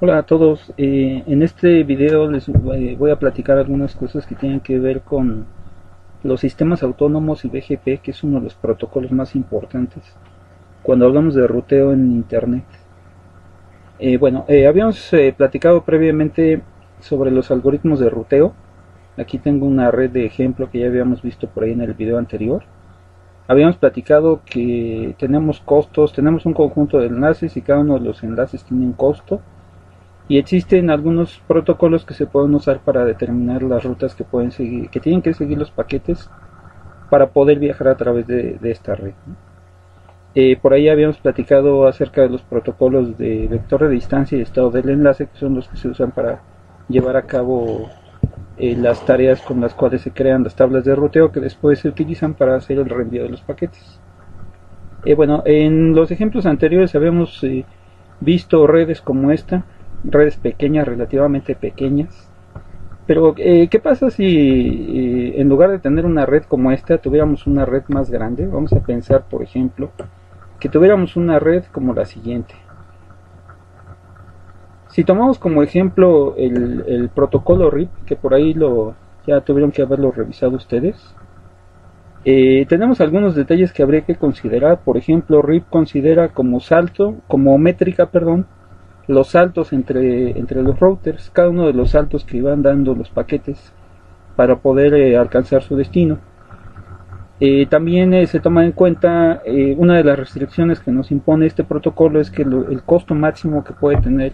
Hola a todos, en este video les voy a platicar algunas cosas que tienen que ver con los sistemas autónomos y BGP, que es uno de los protocolos más importantes cuando hablamos de ruteo en Internet. Habíamos platicado previamente sobre los algoritmos de ruteo. Aquí tengo una red de ejemplo que ya habíamos visto por ahí en el video anterior. Habíamos platicado que tenemos costos, tenemos un conjunto de enlaces y cada uno de los enlaces tiene un costo. Y existen algunos protocolos que se pueden usar para determinar las rutas que pueden seguir, que tienen que seguir los paquetes para poder viajar a través de esta red, ¿no? Por ahí habíamos platicado acerca de los protocolos de vector de distancia y estado del enlace, que son los que se usan para llevar a cabo las tareas con las cuales se crean las tablas de ruteo que después se utilizan para hacer el reenvío de los paquetes. En los ejemplos anteriores habíamos visto redes como esta, redes pequeñas, relativamente pequeñas. Pero, ¿qué pasa si en lugar de tener una red como esta, tuviéramos una red más grande? Vamos a pensar, por ejemplo, que tuviéramos una red como la siguiente. Si tomamos como ejemplo el protocolo RIP, que por ahí ya tuvieron que haberlo revisado ustedes, tenemos algunos detalles que habría que considerar. Por ejemplo, RIP considera como métrica, perdón, los saltos entre los routers, cada uno de los saltos que van dando los paquetes para poder alcanzar su destino. También se toma en cuenta una de las restricciones que nos impone este protocolo es que el costo máximo que puede tener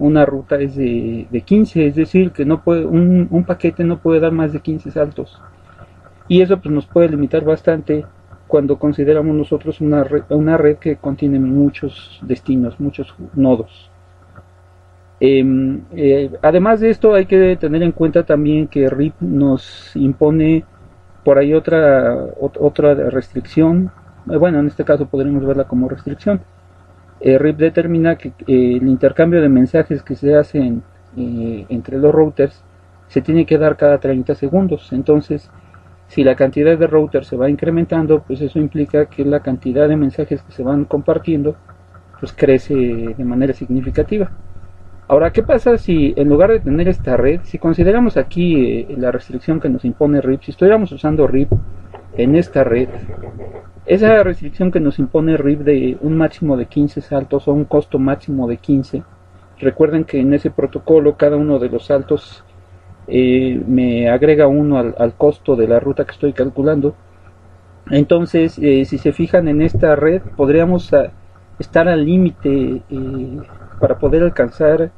una ruta es de 15, es decir, que no puede, un paquete no puede dar más de 15 saltos. Y eso pues, nos puede limitar bastante cuando consideramos nosotros una red que contiene muchos destinos, muchos nodos. Además de esto hay que tener en cuenta también que RIP nos impone por ahí otra restricción. Bueno, en este caso podríamos verla como restricción. RIP determina que el intercambio de mensajes que se hacen entre los routers se tiene que dar cada 30 segundos. Entonces, si la cantidad de routers se va incrementando, pues eso implica que la cantidad de mensajes que se van compartiendo pues crece de manera significativa. Ahora, ¿qué pasa si en lugar de tener esta red, si consideramos aquí la restricción que nos impone RIP, si estuviéramos usando RIP en esta red, esa restricción que nos impone RIP de un máximo de 15 saltos o un costo máximo de 15, recuerden que en ese protocolo cada uno de los saltos me agrega uno al costo de la ruta que estoy calculando. Entonces, si se fijan en esta red, podríamos estar al límite para poder alcanzar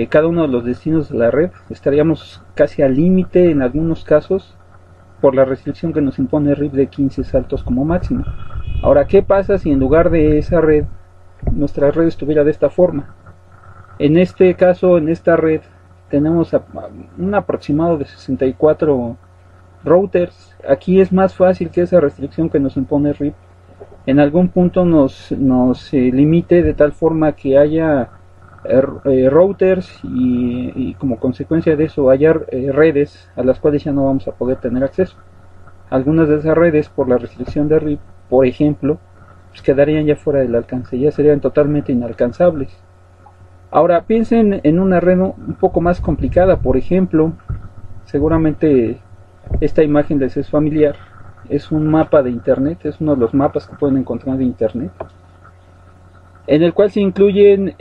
cada uno de los destinos de la red. Estaríamos casi al límite en algunos casos por la restricción que nos impone RIP de 15 saltos como máximo. Ahora, ¿qué pasa si en lugar de esa red, nuestra red estuviera de esta forma? En este caso, en esta red, tenemos un aproximado de 64 routers. Aquí es más fácil que esa restricción que nos impone RIP en algún punto nos limite de tal forma que haya routers y como consecuencia de eso haya redes a las cuales ya no vamos a poder tener acceso. Algunas de esas redes por la restricción de RIP, por ejemplo, pues quedarían ya fuera del alcance, ya serían totalmente inalcanzables. Ahora piensen en una red un poco más complicada. Por ejemplo, seguramente esta imagen les es familiar. Es un mapa de internet, es uno de los mapas que pueden encontrar de internet, en el cual se incluyen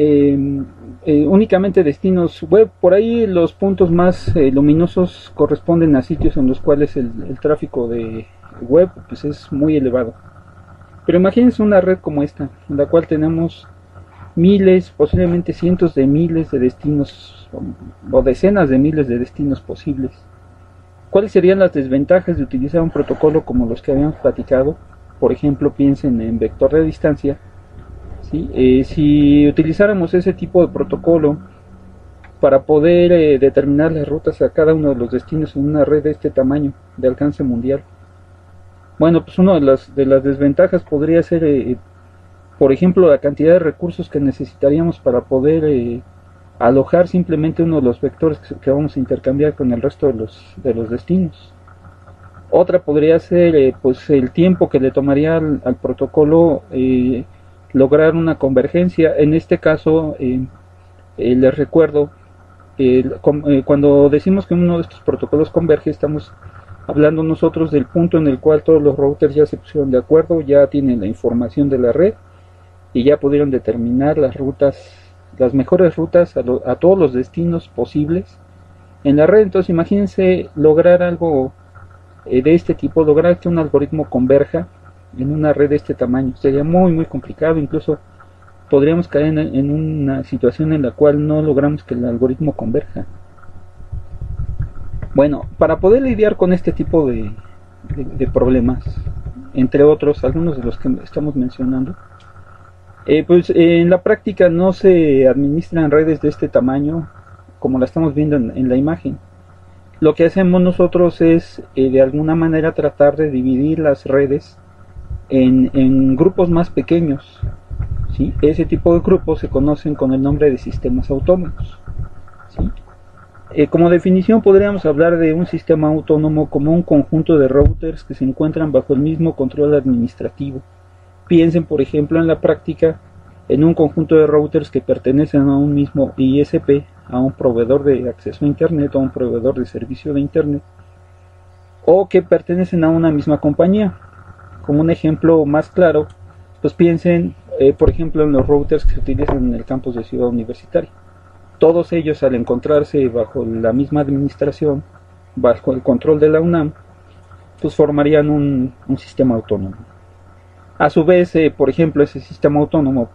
únicamente destinos web. Por ahí los puntos más luminosos corresponden a sitios en los cuales el tráfico de web pues, es muy elevado. Pero imagínense una red como esta, en la cual tenemos miles, posiblemente cientos de miles de destinos o decenas de miles de destinos posibles. ¿Cuáles serían las desventajas de utilizar un protocolo como los que habíamos platicado? Por ejemplo, piensen en vector de distancia. ¿Sí? Si utilizáramos ese tipo de protocolo para poder determinar las rutas a cada uno de los destinos en una red de este tamaño, de alcance mundial, bueno, pues una de las desventajas podría ser, por ejemplo, la cantidad de recursos que necesitaríamos para poder alojar simplemente uno de los vectores que vamos a intercambiar con el resto de los destinos. Otra podría ser pues el tiempo que le tomaría al protocolo lograr una convergencia. En este caso Les recuerdo, cuando decimos que uno de estos protocolos converge, estamos hablando nosotros del punto en el cual todos los routers ya se pusieron de acuerdo, ya tienen la información de la red y ya pudieron determinar las rutas, las mejores rutas a todos los destinos posibles en la red. Entonces imagínense lograr algo de este tipo, lograr que un algoritmo converja en una red de este tamaño. Sería muy complicado, incluso podríamos caer en una situación en la cual no logramos que el algoritmo converja. Bueno, para poder lidiar con este tipo de problemas, entre otros, algunos de los que estamos mencionando, pues en la práctica no se administran redes de este tamaño como la estamos viendo en la imagen. Lo que hacemos nosotros es de alguna manera tratar de dividir las redes en grupos más pequeños, ¿sí? Ese tipo de grupos se conocen con el nombre de sistemas autónomos, ¿sí? Como definición podríamos hablar de un sistema autónomo como un conjunto de routers que se encuentran bajo el mismo control administrativo. Piensen, por ejemplo, en la práctica en un conjunto de routers que pertenecen a un mismo ISP, a un proveedor de acceso a Internet o a un proveedor de servicio de Internet, o que pertenecen a una misma compañía. Como un ejemplo más claro, pues piensen, por ejemplo, en los routers que se utilizan en el campus de Ciudad Universitaria. Todos ellos, al encontrarse bajo la misma administración, bajo el control de la UNAM, pues formarían un sistema autónomo. A su vez, por ejemplo, ese sistema autónomo,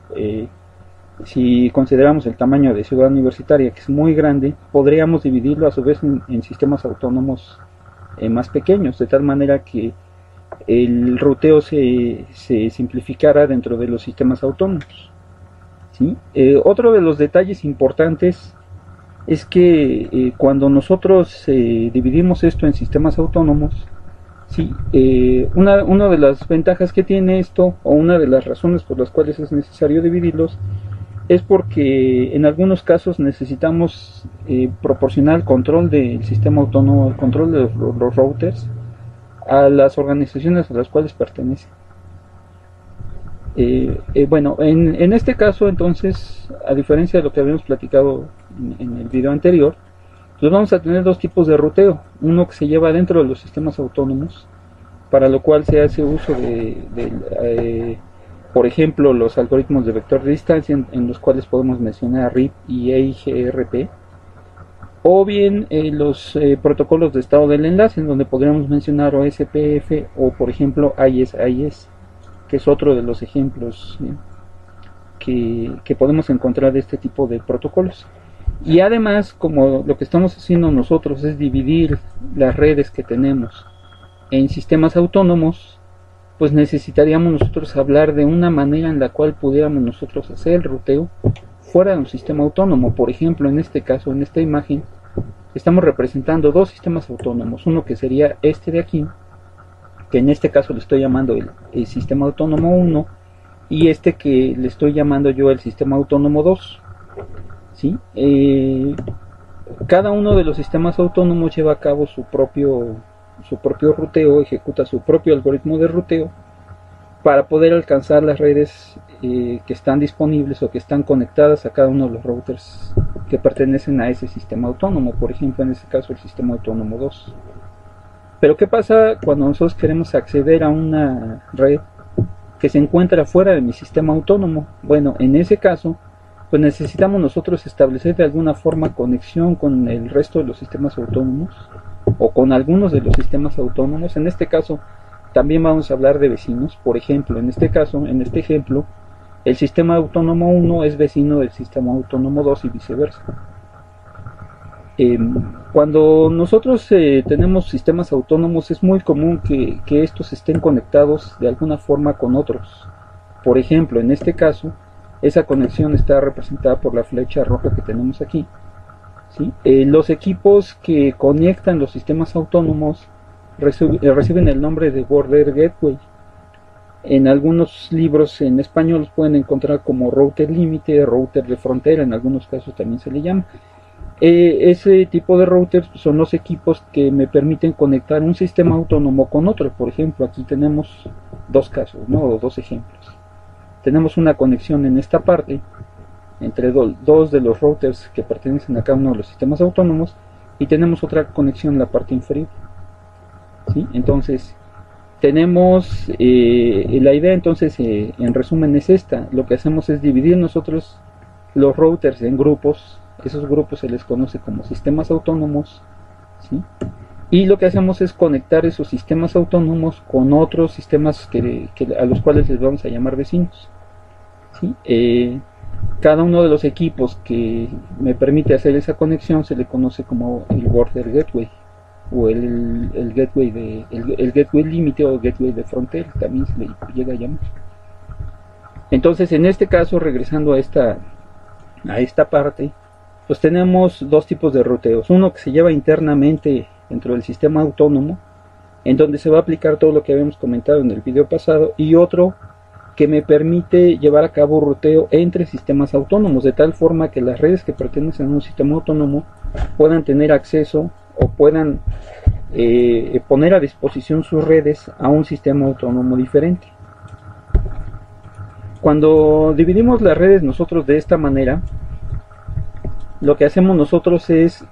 si consideramos el tamaño de Ciudad Universitaria, que es muy grande, podríamos dividirlo a su vez en sistemas autónomos más pequeños, de tal manera que el ruteo se simplificara dentro de los sistemas autónomos, ¿sí? Otro de los detalles importantes es que cuando nosotros dividimos esto en sistemas autónomos, sí, una de las ventajas que tiene esto, o una de las razones por las cuales es necesario dividirlos, es porque en algunos casos necesitamos proporcionar el control del sistema autónomo, el control de los routers, a las organizaciones a las cuales pertenecen. Bueno, en este caso entonces, a diferencia de lo que habíamos platicado en el video anterior, pues vamos a tener dos tipos de ruteo. Uno que se lleva dentro de los sistemas autónomos, para lo cual se hace uso por ejemplo, los algoritmos de vector de distancia, en los cuales podemos mencionar RIP y EIGRP, o bien los protocolos de estado del enlace, en donde podríamos mencionar OSPF o, por ejemplo, AES, que es otro de los ejemplos que podemos encontrar de este tipo de protocolos. Y además, como lo que estamos haciendo nosotros es dividir las redes que tenemos en sistemas autónomos, pues necesitaríamos nosotros hablar de una manera en la cual pudiéramos nosotros hacer el ruteo fuera de un sistema autónomo. Por ejemplo, en este caso, en esta imagen, estamos representando dos sistemas autónomos. Uno que sería este de aquí, que en este caso le estoy llamando el sistema autónomo 1, y este que le estoy llamando yo el sistema autónomo 2. ¿Sí? Cada uno de los sistemas autónomos lleva a cabo su propio ruteo, ejecuta su propio algoritmo de ruteo para poder alcanzar las redes que están disponibles o que están conectadas a cada uno de los routers que pertenecen a ese sistema autónomo. Por ejemplo, en este caso el sistema autónomo 2. Pero ¿qué pasa cuando nosotros queremos acceder a una red que se encuentra fuera de mi sistema autónomo? Bueno, en ese caso, pues necesitamos nosotros establecer de alguna forma conexión con el resto de los sistemas autónomos o con algunos de los sistemas autónomos. En este caso también vamos a hablar de vecinos. Por ejemplo, en este caso, en este ejemplo, el sistema autónomo 1 es vecino del sistema autónomo 2 y viceversa. Cuando nosotros tenemos sistemas autónomos, es muy común que estos estén conectados de alguna forma con otros. Por ejemplo, en este caso, esa conexión está representada por la flecha roja que tenemos aquí, ¿sí? Los equipos que conectan los sistemas autónomos reciben el nombre de Border Gateway. En algunos libros en español los pueden encontrar como router límite, router de frontera, en algunos casos también se le llama. Ese tipo de routers son los equipos que me permiten conectar un sistema autónomo con otro. Por ejemplo, aquí tenemos dos casos, ¿no? O dos ejemplos. Tenemos una conexión en esta parte, entre dos de los routers que pertenecen a cada uno de los sistemas autónomos, y tenemos otra conexión en la parte inferior, ¿sí? Entonces tenemos la idea, entonces en resumen es esta. Lo que hacemos es dividir nosotros los routers en grupos. Esos grupos se les conoce como sistemas autónomos, ¿sí? Y lo que hacemos es conectar esos sistemas autónomos con otros sistemas a los cuales les vamos a llamar vecinos, ¿sí? Cada uno de los equipos que me permite hacer esa conexión se le conoce como el border gateway, o el gateway el gateway límite, o gateway de frontera, también se le llega a llamar. Entonces, en este caso, regresando a esta parte, pues tenemos dos tipos de ruteos. Uno que se lleva internamente dentro del sistema autónomo, en donde se va a aplicar todo lo que habíamos comentado en el video pasado, y otro que me permite llevar a cabo ruteo entre sistemas autónomos, de tal forma que las redes que pertenecen a un sistema autónomo puedan tener acceso o puedan poner a disposición sus redes a un sistema autónomo diferente. Cuando dividimos las redes nosotros de esta manera, lo que hacemos nosotros es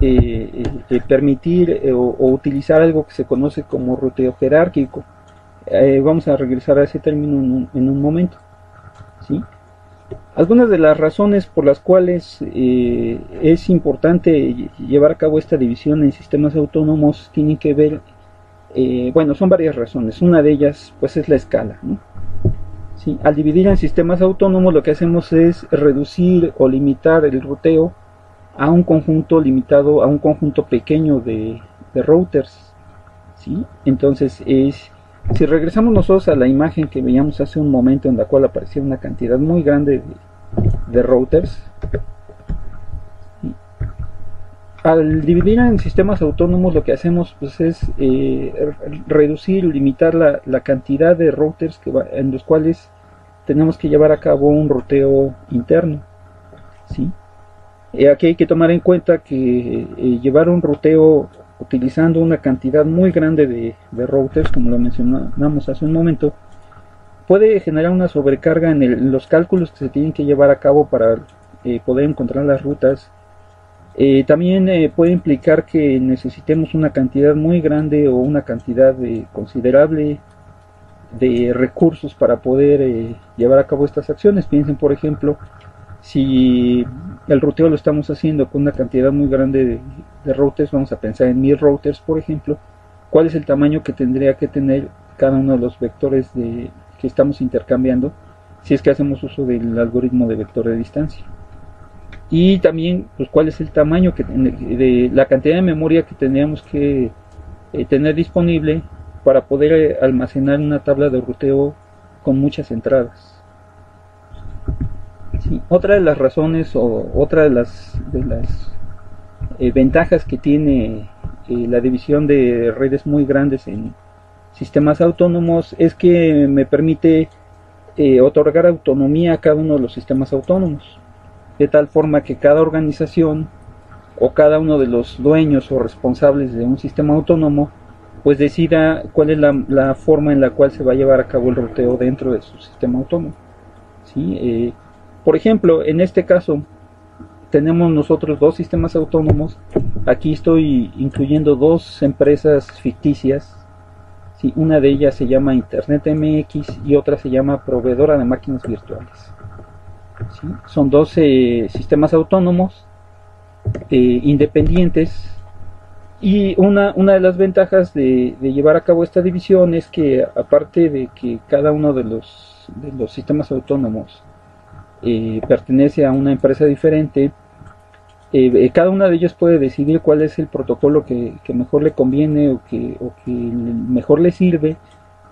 permitir o utilizar algo que se conoce como ruteo jerárquico. Vamos a regresar a ese término en un momento, ¿sí? Algunas de las razones por las cuales es importante llevar a cabo esta división en sistemas autónomos tienen que ver, bueno, son varias razones. Una de ellas pues es la escala, ¿no? ¿Sí? Al dividir en sistemas autónomos lo que hacemos es reducir o limitar el ruteo a un conjunto limitado, a un conjunto pequeño de routers, ¿sí? Entonces si regresamos nosotros a la imagen que veíamos hace un momento, en la cual aparecía una cantidad muy grande de routers, ¿sí? Al dividir en sistemas autónomos lo que hacemos pues es reducir, limitar la cantidad de routers en los cuales tenemos que llevar a cabo un ruteo interno, ¿sí? Aquí hay que tomar en cuenta que llevar un ruteo utilizando una cantidad muy grande de routers, como lo mencionamos hace un momento, puede generar una sobrecarga en los cálculos que se tienen que llevar a cabo para poder encontrar las rutas. También puede implicar que necesitemos una cantidad muy grande o una cantidad considerable de recursos para poder llevar a cabo estas acciones. Piensen, por ejemplo, si el ruteo lo estamos haciendo con una cantidad muy grande de routers, vamos a pensar en 1000 routers, por ejemplo, ¿cuál es el tamaño que tendría que tener cada uno de los vectores que estamos intercambiando si es que hacemos uso del algoritmo de vector de distancia? Y también, pues, ¿cuál es el tamaño de la cantidad de memoria que tendríamos que tener disponible para poder almacenar una tabla de ruteo con muchas entradas? Sí, otra de las razones o otra de las ventajas que tiene la división de redes muy grandes en sistemas autónomos es que me permite otorgar autonomía a cada uno de los sistemas autónomos, de tal forma que cada organización o cada uno de los dueños o responsables de un sistema autónomo pues decida cuál es la forma en la cual se va a llevar a cabo el ruteo dentro de su sistema autónomo, ¿sí? Por ejemplo, en este caso tenemos nosotros dos sistemas autónomos. Aquí estoy incluyendo dos empresas ficticias, ¿sí? Una de ellas se llama Internet MX y otra se llama Proveedora de Máquinas Virtuales, ¿sí? Son dos sistemas autónomos independientes, y una de las ventajas de llevar a cabo esta división es que, aparte de que cada uno de los sistemas autónomos pertenece a una empresa diferente, cada una de ellos puede decidir cuál es el protocolo que mejor le conviene o que mejor le sirve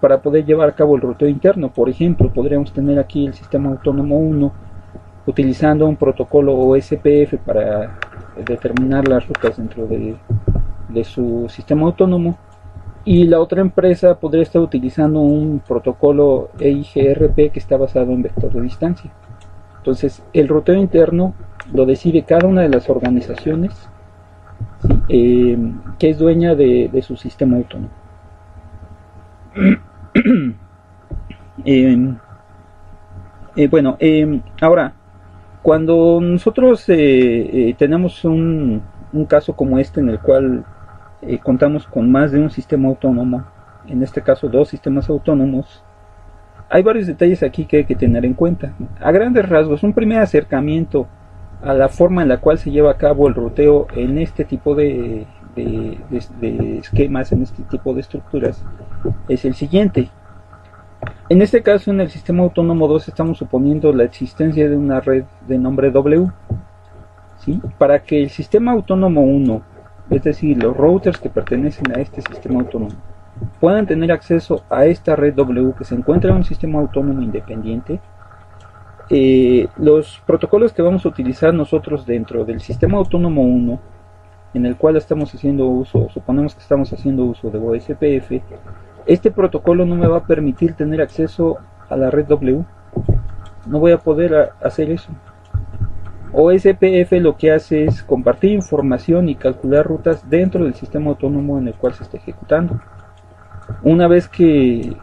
para poder llevar a cabo el ruteo interno. Por ejemplo, podríamos tener aquí el sistema autónomo 1 utilizando un protocolo OSPF para determinar las rutas dentro de su sistema autónomo, y la otra empresa podría estar utilizando un protocolo EIGRP que está basado en vector de distancia. Entonces, el ruteo interno lo decide cada una de las organizaciones, ¿sí? Que es dueña de su sistema autónomo. Bueno, ahora, Cuando nosotros tenemos un caso como este en el cual contamos con más de un sistema autónomo, en este caso dos sistemas autónomos, hay varios detalles aquí que hay que tener en cuenta. A grandes rasgos, un primer acercamiento a la forma en la cual se lleva a cabo el ruteo en este tipo de esquemas, en este tipo de estructuras, es el siguiente. En este caso, en el sistema autónomo 2 estamos suponiendo la existencia de una red de nombre W, ¿sí? Para que el sistema autónomo 1, es decir, los routers que pertenecen a este sistema autónomo, puedan tener acceso a esta red W que se encuentra en un sistema autónomo independiente, los protocolos que vamos a utilizar nosotros dentro del sistema autónomo 1, en el cual estamos haciendo uso, suponemos que estamos haciendo uso de OSPF, este protocolo no me va a permitir tener acceso a la red W. No voy a poder hacer eso. OSPF lo que hace es compartir información y calcular rutas dentro del sistema autónomo en el cual se está ejecutando. Una vez que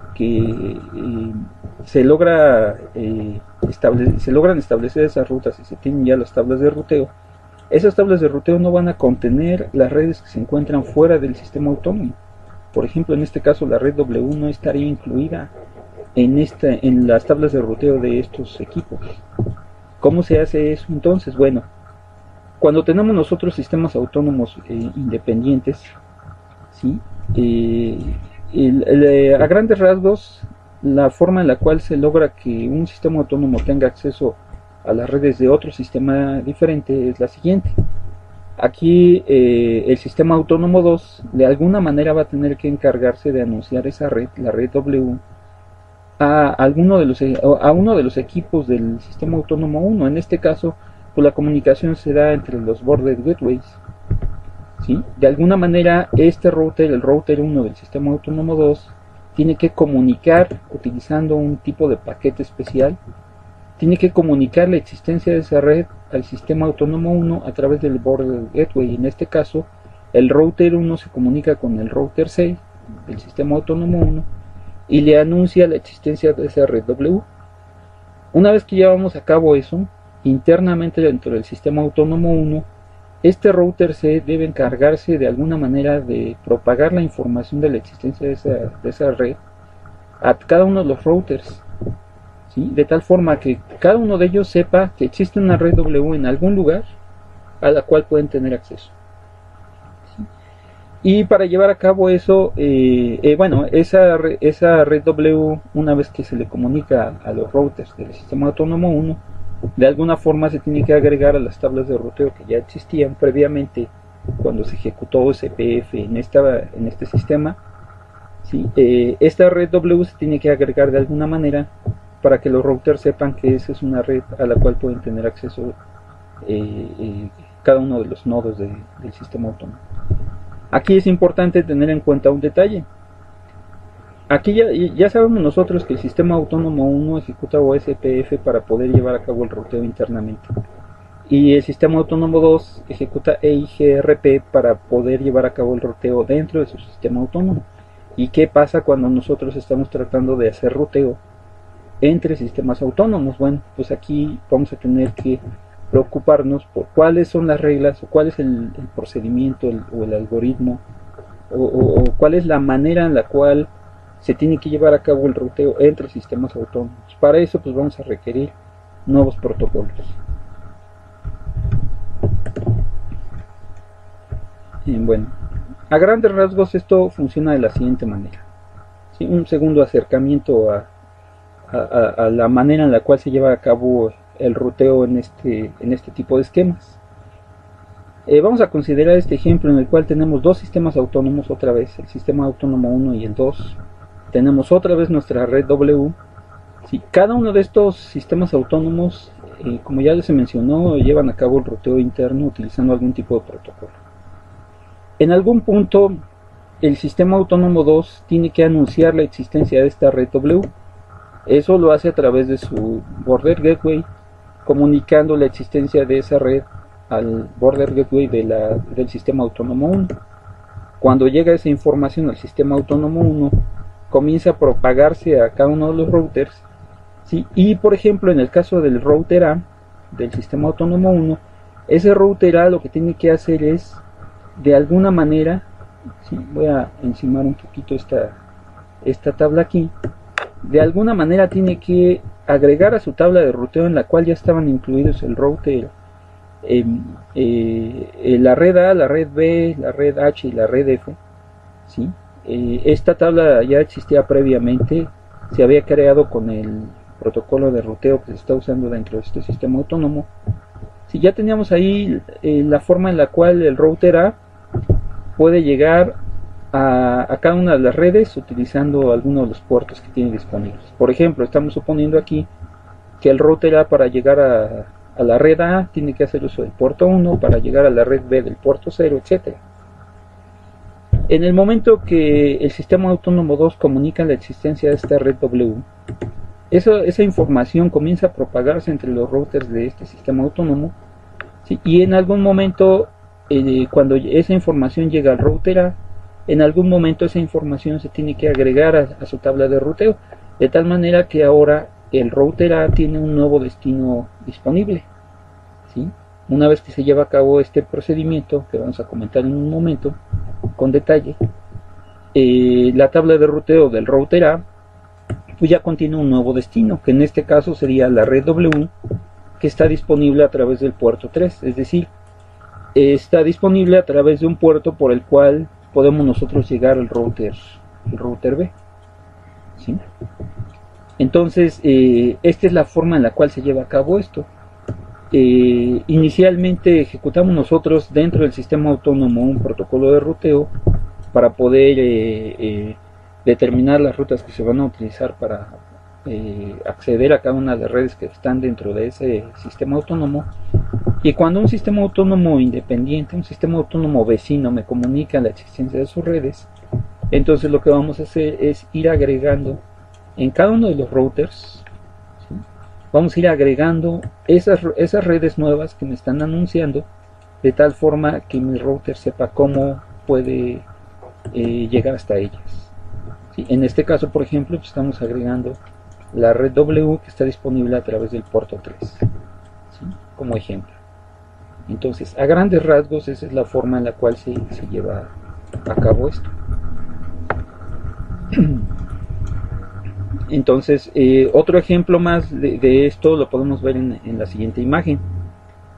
se logran establecer esas rutas y se tienen ya las tablas de ruteo, esas tablas de ruteo no van a contener las redes que se encuentran fuera del sistema autónomo. Por ejemplo, en este caso la red W no estaría incluida en las tablas de ruteo de estos equipos. ¿Cómo se hace eso entonces? Bueno, cuando tenemos nosotros sistemas autónomos independientes, ¿sí? A grandes rasgos, la forma en la cual se logra que un sistema autónomo tenga acceso a las redes de otro sistema diferente es la siguiente. Aquí el sistema autónomo 2 de alguna manera va a tener que encargarse de anunciar esa red, la red W, a uno de los equipos del sistema autónomo 1. En este caso, pues la comunicación se da entre los border gateways, ¿sí? De alguna manera este router, el router 1 del sistema autónomo 2, tiene que comunicar utilizando un tipo de paquete especial, tiene que comunicar la existencia de esa red al sistema autónomo 1 a través del border gateway. En este caso, el router 1 se comunica con el router 6 del sistema autónomo 1 y le anuncia la existencia de esa red W. Una vez que llevamos a cabo eso, internamente dentro del sistema autónomo 1, este router C debe encargarse de alguna manera de propagar la información de la existencia de esa red a cada uno de los routers, ¿sí? De tal forma que cada uno de ellos sepa que existe una red W en algún lugar a la cual pueden tener acceso, ¿sí? Y para llevar a cabo eso, esa red W, una vez que se le comunica a los routers del sistema autónomo 1, de alguna forma se tiene que agregar a las tablas de ruteo que ya existían previamente cuando se ejecutó OSPF en este sistema, ¿sí? Esta red W se tiene que agregar de alguna manera para que los routers sepan que esa es una red a la cual pueden tener acceso cada uno de los nodos del sistema autónomo. Aquí es importante tener en cuenta un detalle. Aquí ya sabemos nosotros que el sistema autónomo 1 ejecuta OSPF para poder llevar a cabo el ruteo internamente, y el sistema autónomo 2 ejecuta EIGRP para poder llevar a cabo el ruteo dentro de su sistema autónomo. ¿Y qué pasa cuando nosotros estamos tratando de hacer ruteo entre sistemas autónomos? Bueno, pues aquí vamos a tener que preocuparnos por cuáles son las reglas o cuál es el procedimiento o el algoritmo o cuál es la manera en la cual se tiene que llevar a cabo el ruteo entre sistemas autónomos. Para eso pues vamos a requerir nuevos protocolos. Bueno, a grandes rasgos esto funciona de la siguiente manera, ¿sí? Un segundo acercamiento a la manera en la cual se lleva a cabo el ruteo en este tipo de esquemas. Vamos a considerar este ejemplo en el cual tenemos dos sistemas autónomos otra vez, el sistema autónomo 1 y el 2. Tenemos otra vez nuestra red W. ¿Sí? Cada uno de estos sistemas autónomos, como ya se mencionó, llevan a cabo el ruteo interno utilizando algún tipo de protocolo. En algún punto, el sistema autónomo 2 tiene que anunciar la existencia de esta red W. Eso lo hace a través de su border gateway, comunicando la existencia de esa red al border gateway del sistema autónomo 1. Cuando llega esa información al sistema autónomo 1, comienza a propagarse a cada uno de los routers, ¿sí? Y por ejemplo, en el caso del router A, del sistema autónomo 1, ese router A lo que tiene que hacer es, de alguna manera, ¿sí? Voy a encimar un poquito esta tabla aquí, de alguna manera tiene que agregar a su tabla de ruteo, en la cual ya estaban incluidos el router, la red A, la red B, la red H y la red F, ¿sí? Esta tabla ya existía previamente, se había creado con el protocolo de ruteo que se está usando dentro de este sistema autónomo. Si ya teníamos ahí la forma en la cual el router A puede llegar a cada una de las redes utilizando algunos de los puertos que tiene disponibles. Por ejemplo, estamos suponiendo aquí que el router A, para llegar a la red A, tiene que hacer uso del puerto 1, para llegar a la red B del puerto 0, etc. En el momento que el sistema autónomo 2 comunica la existencia de esta red W, esa información comienza a propagarse entre los routers de este sistema autónomo, ¿sí? Y en algún momento, cuando esa información llega al router A, en algún momento esa información se tiene que agregar a su tabla de ruteo, de tal manera que ahora el router A tiene un nuevo destino disponible, ¿sí? Una vez que se lleva a cabo este procedimiento, que vamos a comentar en un momento con detalle, la tabla de ruteo del router A pues ya contiene un nuevo destino, que en este caso sería la red W, que está disponible a través del puerto 3, es decir, está disponible a través de un puerto por el cual podemos nosotros llegar al router B, ¿sí? Entonces, esta es la forma en la cual se lleva a cabo esto. Inicialmente ejecutamos nosotros dentro del sistema autónomo un protocolo de ruteo para poder determinar las rutas que se van a utilizar para acceder a cada una de las redes que están dentro de ese sistema autónomo. Y cuando un sistema autónomo independiente, un sistema autónomo vecino me comunica la existencia de sus redes, entonces lo que vamos a hacer es ir agregando en cada uno de los routers, ¿sí? Vamos a ir agregando esas redes nuevas que me están anunciando, de tal forma que mi router sepa cómo puede llegar hasta ellas, ¿sí? En este caso, por ejemplo, pues estamos agregando la red W, que está disponible a través del puerto 3, ¿sí? Como ejemplo. Entonces, a grandes rasgos, esa es la forma en la cual se lleva a cabo esto. Entonces, otro ejemplo más de esto lo podemos ver en la siguiente imagen.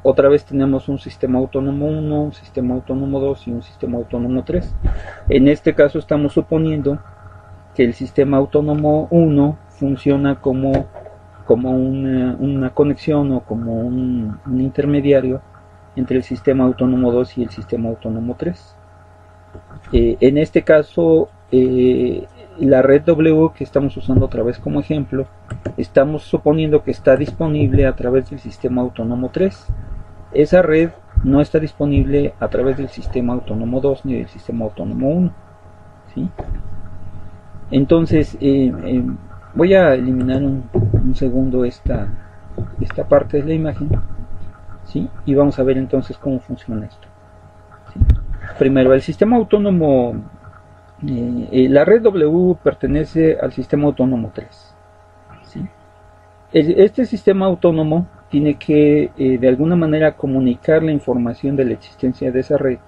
Otra vez tenemos un sistema autónomo 1, un sistema autónomo 2 y un sistema autónomo 3. En este caso estamos suponiendo que el sistema autónomo 1 funciona como una conexión o como un intermediario entre el sistema autónomo 2 y el sistema autónomo 3. En este caso, la red W que estamos usando otra vez como ejemplo, estamos suponiendo que está disponible a través del sistema autónomo 3. Esa red no está disponible a través del sistema autónomo 2 ni del sistema autónomo 1, ¿sí? Entonces, voy a eliminar un segundo esta parte de la imagen, ¿sí? Y vamos a ver entonces cómo funciona esto, ¿sí? Primero, el sistema autónomo, la red W pertenece al sistema autónomo 3, ¿sí? Este sistema autónomo tiene que de alguna manera comunicar la información de la existencia de esa red,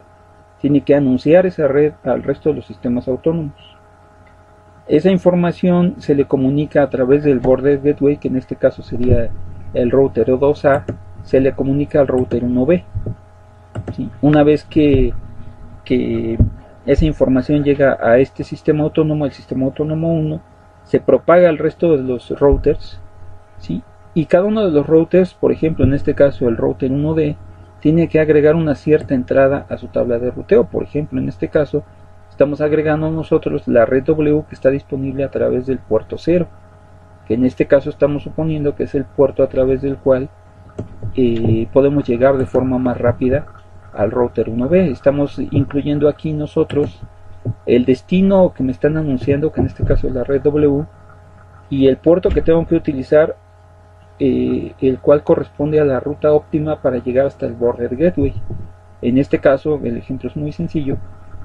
tiene que anunciar esa red al resto de los sistemas autónomos. Esa información se le comunica a través del border gateway, que en este caso sería el router 2A, se le comunica al router 1B, ¿sí? Una vez que esa información llega a este sistema autónomo, el sistema autónomo 1, se propaga al resto de los routers, ¿sí? Y cada uno de los routers, por ejemplo en este caso el router 1D, tiene que agregar una cierta entrada a su tabla de ruteo. Por ejemplo en este caso estamos agregando nosotros la red W, que está disponible a través del puerto 0, que en este caso estamos suponiendo que es el puerto a través del cual podemos llegar de forma más rápida al router 1B. Estamos incluyendo aquí nosotros el destino que me están anunciando, que en este caso es la red W, y el puerto que tengo que utilizar, el cual corresponde a la ruta óptima para llegar hasta el border gateway. En este caso el ejemplo es muy sencillo,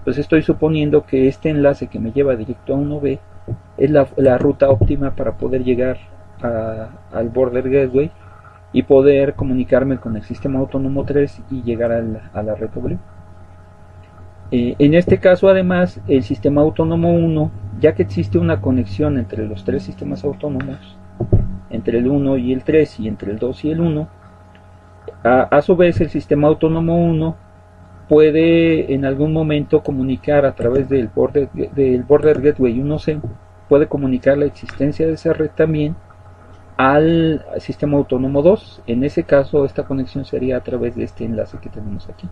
pues estoy suponiendo que este enlace que me lleva directo a 1B es la ruta óptima para poder llegar al border gateway, y poder comunicarme con el sistema autónomo 3 y llegar a la red W. En este caso, además, el sistema autónomo 1, ya que existe una conexión entre los tres sistemas autónomos, entre el 1 y el 3 y entre el 2 y el 1, a su vez el sistema autónomo 1 puede en algún momento comunicar a través del border gateway 1C, puede comunicar la existencia de esa red también al sistema autónomo 2. En ese caso, esta conexión sería a través de este enlace que tenemos aquí,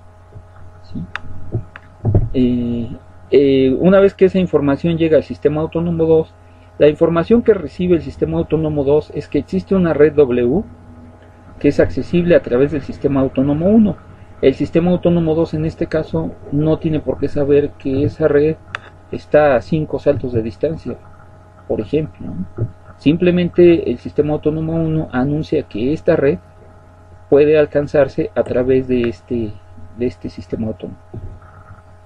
¿sí? Una vez que esa información llega al sistema autónomo 2, la información que recibe el sistema autónomo 2 es que existe una red W que es accesible a través del sistema autónomo 1. El sistema autónomo 2 en este caso no tiene por qué saber que esa red está a 5 saltos de distancia, por ejemplo, ¿no? Simplemente el sistema autónomo 1 anuncia que esta red puede alcanzarse a través de este sistema autónomo,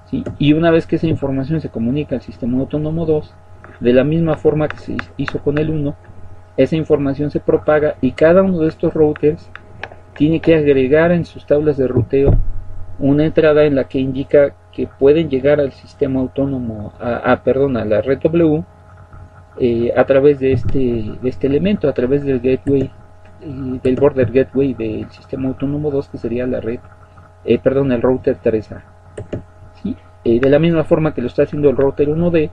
¿sí? Y una vez que esa información se comunica al sistema autónomo 2, de la misma forma que se hizo con el 1, esa información se propaga y cada uno de estos routers tiene que agregar en sus tablas de ruteo una entrada en la que indica que pueden llegar al sistema autónomo, a la red W, a través de este elemento, a través del gateway, del border gateway del sistema autónomo 2, que sería la red, el router 3A. ¿Sí? De la misma forma que lo está haciendo el router 1D,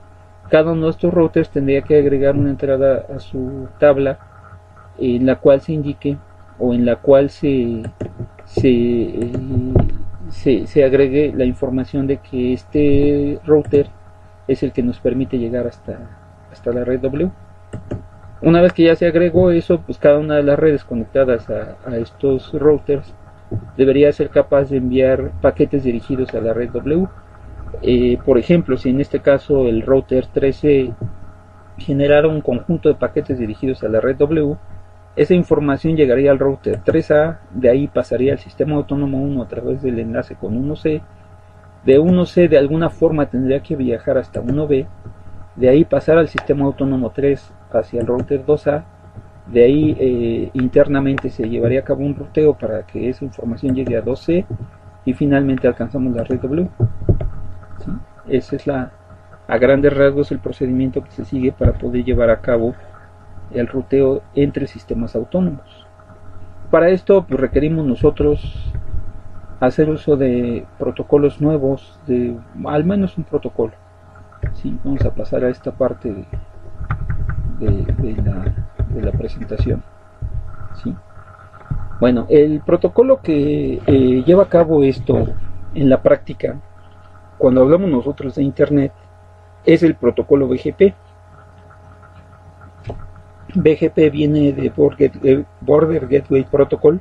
cada uno de estos routers tendría que agregar una entrada a su tabla en la cual se indique o en la cual se agregue la información de que este router es el que nos permite llegar hasta la red W. Una vez que ya se agregó eso, pues cada una de las redes conectadas a estos routers debería ser capaz de enviar paquetes dirigidos a la red W. Por ejemplo, si en este caso el router 13 generara un conjunto de paquetes dirigidos a la red W, esa información llegaría al router 3A, de ahí pasaría al sistema autónomo 1 a través del enlace con 1C, de 1C de alguna forma tendría que viajar hasta 1B, de ahí pasar al sistema autónomo 3 hacia el router 2A, de ahí internamente se llevaría a cabo un ruteo para que esa información llegue a 2C y finalmente alcanzamos la red W. ¿Sí? Ese es a grandes rasgos el procedimiento que se sigue para poder llevar a cabo el ruteo entre sistemas autónomos. Para esto pues, requerimos nosotros hacer uso de protocolos nuevos, de al menos un protocolo. ¿Sí? Vamos a pasar a esta parte de la presentación. ¿Sí? Bueno, el protocolo que lleva a cabo esto en la práctica, cuando hablamos nosotros de Internet, es el protocolo BGP. BGP viene de Border Gateway Protocol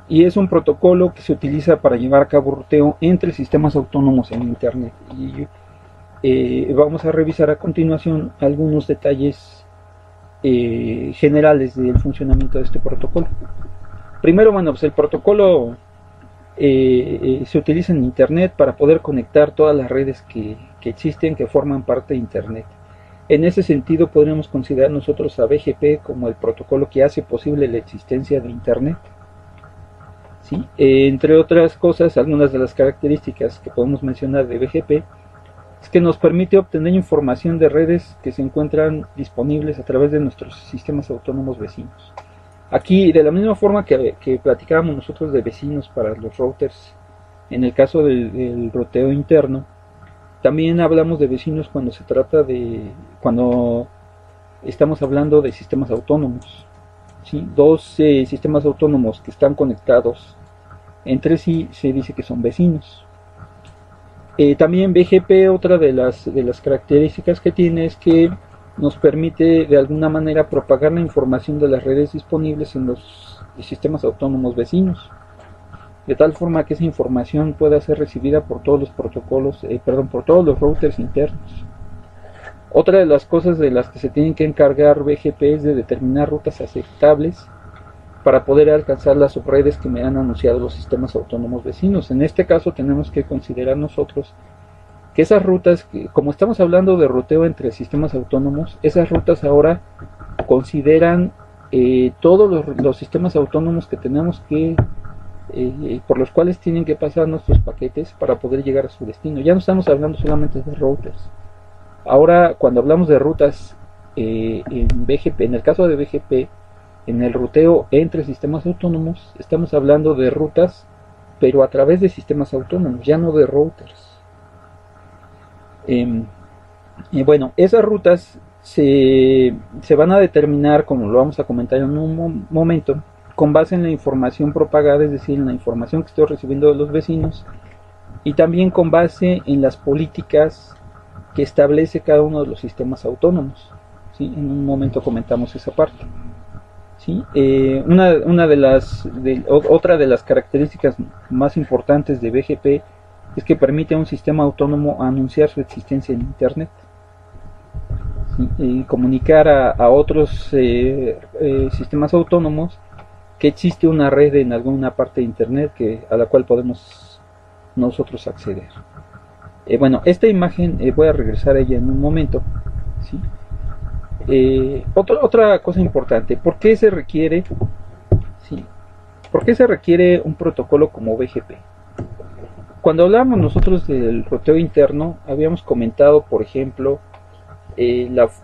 y es un protocolo que se utiliza para llevar a cabo ruteo entre sistemas autónomos en Internet. Y vamos a revisar a continuación algunos detalles generales del funcionamiento de este protocolo. Primero, bueno, pues el protocolo se utiliza en Internet para poder conectar todas las redes que existen, que forman parte de Internet. En ese sentido podríamos considerar nosotros a BGP como el protocolo que hace posible la existencia de Internet. ¿Sí? Entre otras cosas, algunas de las características que podemos mencionar de BGP es que nos permite obtener información de redes que se encuentran disponibles a través de nuestros sistemas autónomos vecinos. Aquí, de la misma forma que platicábamos nosotros de vecinos para los routers, en el caso del ruteo interno, también hablamos de vecinos cuando estamos hablando de sistemas autónomos. ¿Sí? Dos sistemas autónomos que están conectados entre sí se dice que son vecinos. También BGP, otra de las características que tiene es que nos permite de alguna manera propagar la información de las redes disponibles en los sistemas autónomos vecinos, de tal forma que esa información pueda ser recibida por todos los protocolos, por todos los routers internos. Otra de las cosas de las que se tienen que encargar BGP es de determinar rutas aceptables para poder alcanzar las subredes que me han anunciado los sistemas autónomos vecinos. En este caso tenemos que considerar nosotros que esas rutas, como estamos hablando de ruteo entre sistemas autónomos, esas rutas ahora consideran todos los sistemas autónomos que tenemos que por los cuales tienen que pasar nuestros paquetes para poder llegar a su destino. Ya no estamos hablando solamente de routers. Ahora, cuando hablamos de rutas en BGP, en el caso de BGP, en el ruteo entre sistemas autónomos, estamos hablando de rutas, pero a través de sistemas autónomos, ya no de routers. Y bueno, esas rutas se van a determinar, como lo vamos a comentar en un momento, con base en la información propagada, es decir, en la información que estoy recibiendo de los vecinos, y también con base en las políticas que establece cada uno de los sistemas autónomos. ¿Sí? En un momento comentamos esa parte. ¿Sí? Otra de las características más importantes de BGP es que permite a un sistema autónomo anunciar su existencia en Internet, ¿sí? Y comunicar a otros sistemas autónomos que existe una red en alguna parte de Internet a la cual podemos nosotros acceder. Bueno, esta imagen voy a regresar a ella en un momento, ¿sí? Otra cosa importante, ¿por qué se requiere, ¿sí? ¿Por qué se requiere un protocolo como BGP? Cuando hablábamos nosotros del ruteo interno, habíamos comentado, por ejemplo,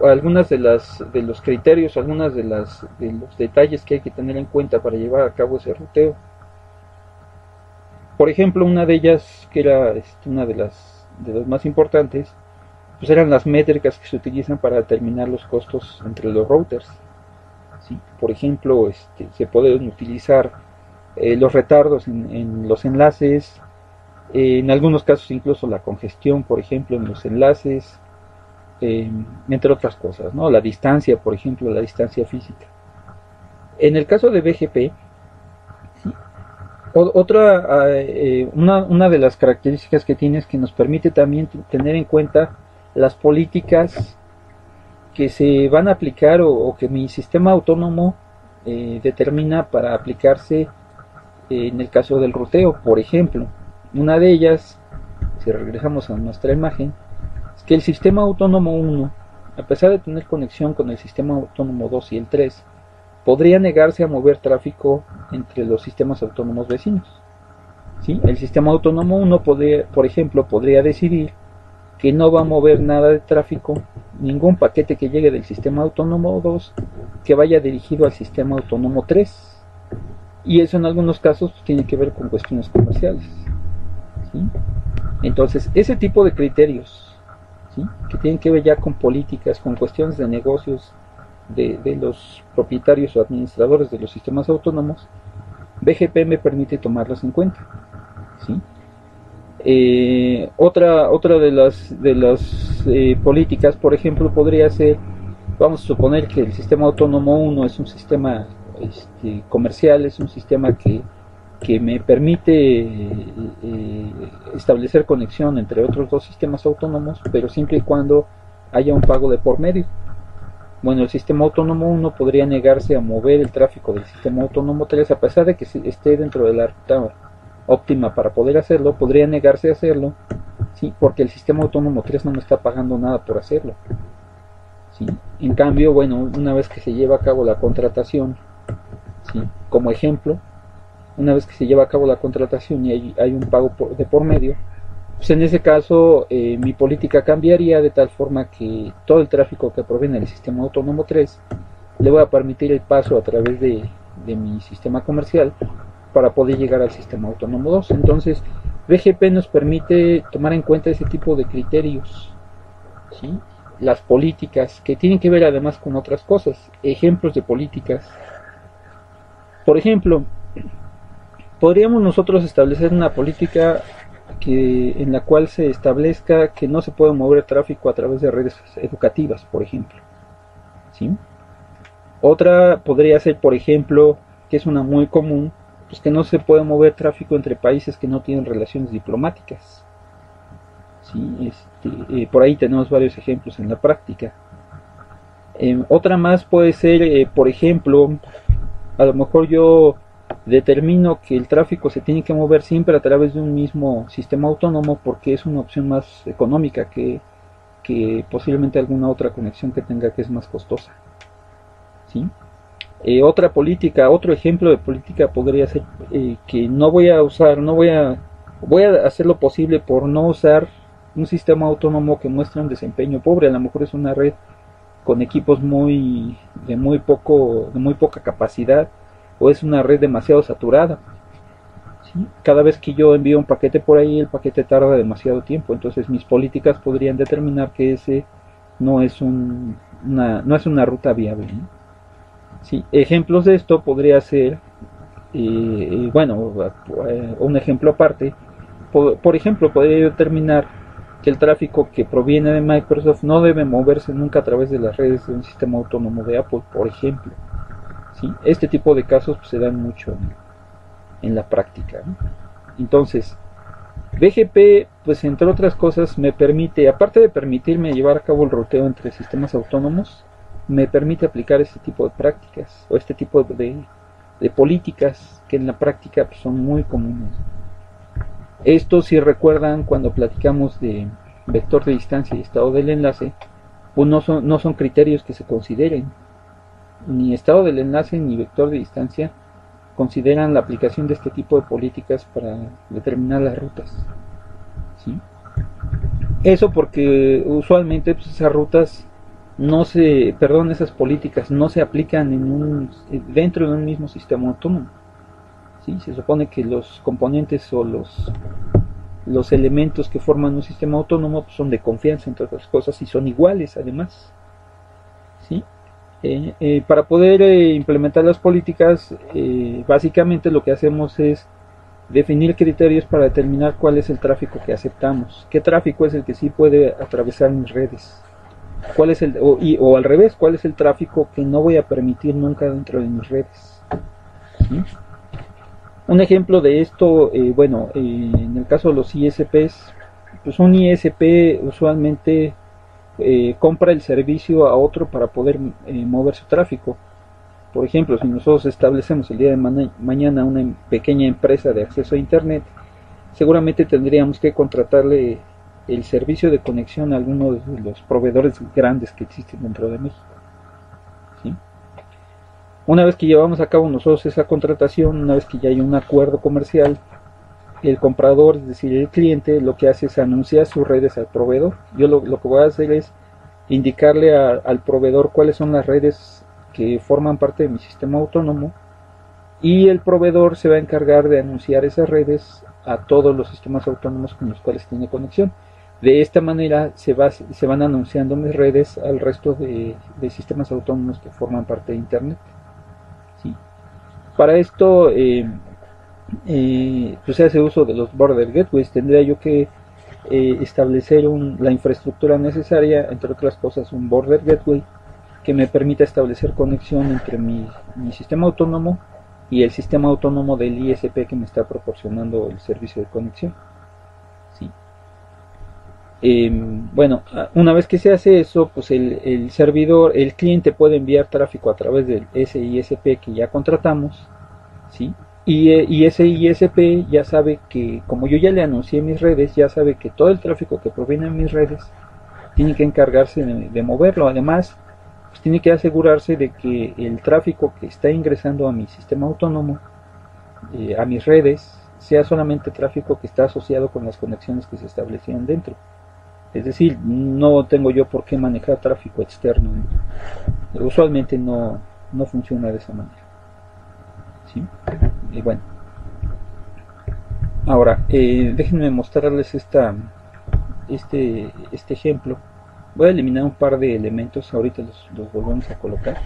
algunas de los criterios, algunas de los detalles que hay que tener en cuenta para llevar a cabo ese ruteo. Por ejemplo, una de ellas, que era una de las más importantes, pues eran las métricas que se utilizan para determinar los costos entre los routers. ¿Sí? Por ejemplo, se pueden utilizar los retardos en los enlaces, en algunos casos incluso la congestión, por ejemplo, en los enlaces, entre otras cosas, ¿no? La distancia, por ejemplo, la distancia física. En el caso de BGP, ¿sí? Una de las características que tiene es que nos permite también tener en cuenta las políticas que se van a aplicar o que mi sistema autónomo determina para aplicarse en el caso del ruteo. Por ejemplo, una de ellas, si regresamos a nuestra imagen, es que el sistema autónomo 1, a pesar de tener conexión con el sistema autónomo 2 y el 3, podría negarse a mover tráfico entre los sistemas autónomos vecinos. ¿Sí? El sistema autónomo 1, por ejemplo, podría decidir que no va a mover nada de tráfico, ningún paquete que llegue del sistema autónomo 2 que vaya dirigido al sistema autónomo 3. Y eso en algunos casos pues, tiene que ver con cuestiones comerciales. ¿Sí? Entonces, ese tipo de criterios, ¿sí? Que tienen que ver ya con políticas, con cuestiones de negocios de los propietarios o administradores de los sistemas autónomos, BGP me permite tomarlos en cuenta. ¿Sí? Otra de las políticas, por ejemplo, podría ser, vamos a suponer que el sistema autónomo 1 es un sistema comercial, es un sistema que me permite establecer conexión entre otros dos sistemas autónomos, pero siempre y cuando haya un pago de por medio. Bueno, el sistema autónomo 1 podría negarse a mover el tráfico del sistema autónomo 3, a pesar de que esté dentro de la ruta óptima para poder hacerlo, podría negarse a hacerlo, ¿sí? Porque el sistema autónomo 3 no me está pagando nada por hacerlo. ¿Sí? En cambio, bueno, una vez que se lleva a cabo la contratación, ¿sí? Como ejemplo, una vez que se lleva a cabo la contratación y hay un pago de por medio, pues en ese caso mi política cambiaría de tal forma que todo el tráfico que proviene del sistema autónomo 3 le voy a permitir el paso a través de mi sistema comercial para poder llegar al sistema autónomo 2. Entonces, BGP nos permite tomar en cuenta ese tipo de criterios, ¿sí? Las políticas que tienen que ver además con otras cosas, ejemplos de políticas. Por ejemplo, podríamos nosotros establecer una política en la cual se establezca que no se puede mover tráfico a través de redes educativas, por ejemplo. ¿Sí? Otra podría ser, por ejemplo, que es una muy común, pues que no se puede mover tráfico entre países que no tienen relaciones diplomáticas. ¿Sí? Por ahí tenemos varios ejemplos en la práctica. Otra más puede ser, por ejemplo, a lo mejor yo determino que el tráfico se tiene que mover siempre a través de un mismo sistema autónomo porque es una opción más económica que posiblemente alguna otra conexión que tenga que es más costosa. ¿Sí? Otra política, otro ejemplo de política podría ser que no voy a usar, voy a hacer lo posible por no usar un sistema autónomo que muestra un desempeño pobre. A lo mejor es una red con equipos de muy poca capacidad, o es una red demasiado saturada. ¿Sí? Cada vez que yo envío un paquete por ahí, el paquete tarda demasiado tiempo. Entonces mis políticas podrían determinar que ese no es no es una ruta viable, ¿no? Sí, ejemplos de esto podría ser, bueno, un ejemplo aparte, por ejemplo, podría determinar que el tráfico que proviene de Microsoft no debe moverse nunca a través de las redes de un sistema autónomo de Apple, por ejemplo. ¿Sí? Este tipo de casos pues, se dan mucho en la práctica, ¿no? Entonces, BGP, pues entre otras cosas, me permite, aparte de permitirme llevar a cabo el ruteo entre sistemas autónomos, me permite aplicar este tipo de prácticas o este tipo de políticas que en la práctica pues, son muy comunes. Esto, si recuerdan, cuando platicamos de vector de distancia y estado del enlace, pues no son criterios que se consideren. Ni estado del enlace ni vector de distancia consideran la aplicación de este tipo de políticas para determinar las rutas. ¿Sí? Eso porque usualmente pues, esas rutas esas políticas no se aplican dentro de un mismo sistema autónomo. ¿Sí? Se supone que los componentes o los elementos que forman un sistema autónomo pues, son de confianza, entre otras cosas, y son iguales además. ¿Sí? Para poder implementar las políticas, básicamente lo que hacemos es definir criterios para determinar cuál es el tráfico que aceptamos, qué tráfico es el que sí puede atravesar mis redes, cuál es o al revés, cuál es el tráfico que no voy a permitir nunca dentro de mis redes. ¿Sí? Un ejemplo de esto, en el caso de los ISPs, pues un ISP usualmente compra el servicio a otro para poder mover su tráfico. Por ejemplo, si nosotros establecemos el día de mañana una pequeña empresa de acceso a Internet, seguramente tendríamos que contratarle el servicio de conexión a alguno de los proveedores grandes que existen dentro de México. ¿Sí? Una vez que llevamos a cabo nosotros esa contratación, una vez que ya hay un acuerdo comercial, el comprador, es decir, el cliente, lo que hace es anunciar sus redes al proveedor. Yo lo que voy a hacer es indicarle al proveedor cuáles son las redes que forman parte de mi sistema autónomo, y el proveedor se va a encargar de anunciar esas redes a todos los sistemas autónomos con los cuales tiene conexión. De esta manera se van anunciando mis redes al resto de sistemas autónomos que forman parte de Internet. ¿Sí? Para esto pues se hace uso de los border gateways. Tendría yo que establecer la infraestructura necesaria, entre otras cosas un border gateway que me permita establecer conexión entre mi sistema autónomo y el sistema autónomo del ISP que me está proporcionando el servicio de conexión. ¿Sí? Bueno, una vez que se hace eso, pues el servidor, el cliente puede enviar tráfico a través de ese ISP que ya contratamos, ¿sí? Y ese ISP ya sabe que, como yo ya le anuncié mis redes, ya sabe que todo el tráfico que proviene de mis redes tiene que encargarse de moverlo. Además, pues tiene que asegurarse de que el tráfico que está ingresando a mi sistema autónomo, a mis redes, sea solamente tráfico que está asociado con las conexiones que se establecieron dentro. Es decir, no tengo yo por qué manejar tráfico externo. Usualmente no funciona de esa manera. ¿Sí? Y bueno, ahora déjenme mostrarles este ejemplo. Voy a eliminar un par de elementos, ahorita los volvemos a colocar.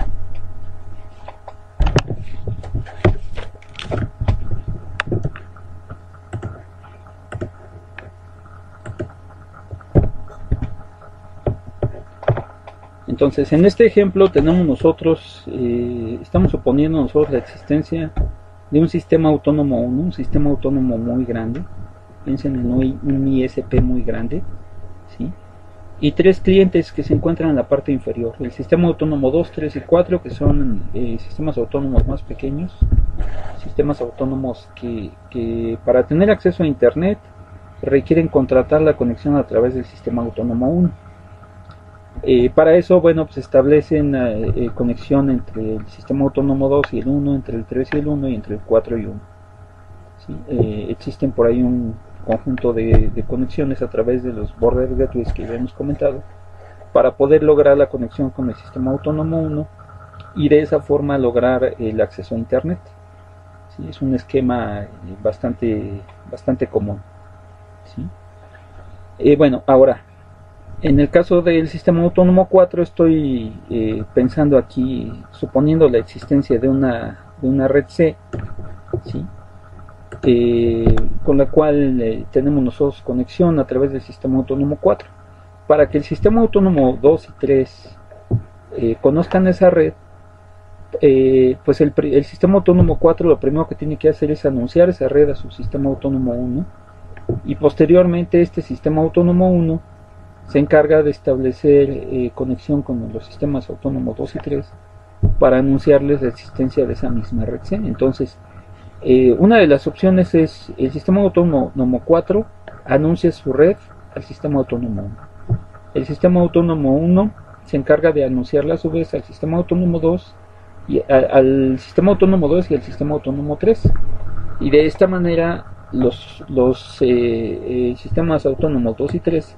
Entonces, en este ejemplo tenemos nosotros, estamos suponiendo nosotros la existencia de un sistema autónomo 1, un sistema autónomo muy grande. Piensen en un ISP muy grande, ¿sí? Y 3 clientes que se encuentran en la parte inferior, el sistema autónomo 2, 3 y 4, que son sistemas autónomos más pequeños, sistemas autónomos que para tener acceso a Internet requieren contratar la conexión a través del sistema autónomo 1. Para eso, bueno, pues establecen conexión entre el sistema autónomo 2 y el 1, entre el 3 y el 1 y entre el 4 y 1. ¿Sí? Existen por ahí un conjunto de conexiones a través de los border gateways que ya hemos comentado para poder lograr la conexión con el sistema autónomo 1 y de esa forma lograr el acceso a internet. ¿Sí? Es un esquema bastante común. ¿Sí? Bueno, ahora en el caso del sistema autónomo 4 estoy pensando aquí, suponiendo la existencia de una red C, ¿sí? Con la cual tenemos nosotros conexión a través del sistema autónomo 4. Para que el sistema autónomo 2 y 3 conozcan esa red, pues el sistema autónomo 4 lo primero que tiene que hacer es anunciar esa red a su sistema autónomo 1 y posteriormente este sistema autónomo 1 se encarga de establecer conexión con los sistemas autónomos 2 y 3 para anunciarles la existencia de esa misma red C. Entonces, una de las opciones es el sistema autónomo 4 anuncia su red al sistema autónomo 1. El sistema autónomo 1 se encarga de anunciarla a su vez al sistema autónomo 2 y al sistema autónomo 2 y al sistema autónomo 3. Y de esta manera los sistemas autónomos 2 y 3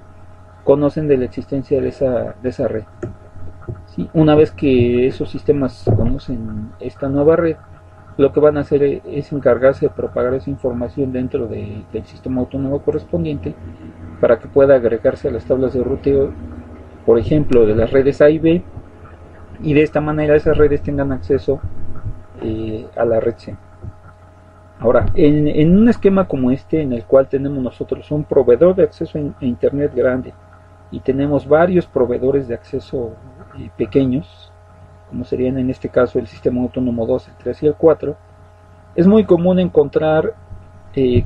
conocen de la existencia de esa red. ¿Sí? Una vez que esos sistemas conocen esta nueva red, lo que van a hacer es encargarse de propagar esa información dentro del sistema autónomo correspondiente para que pueda agregarse a las tablas de ruteo, por ejemplo, de las redes A y B, y de esta manera esas redes tengan acceso a la red C. Ahora, en un esquema como este, en el cual tenemos nosotros un proveedor de acceso a Internet grande y tenemos varios proveedores de acceso pequeños, como serían en este caso el sistema autónomo 2, el 3 y el 4, es muy común encontrar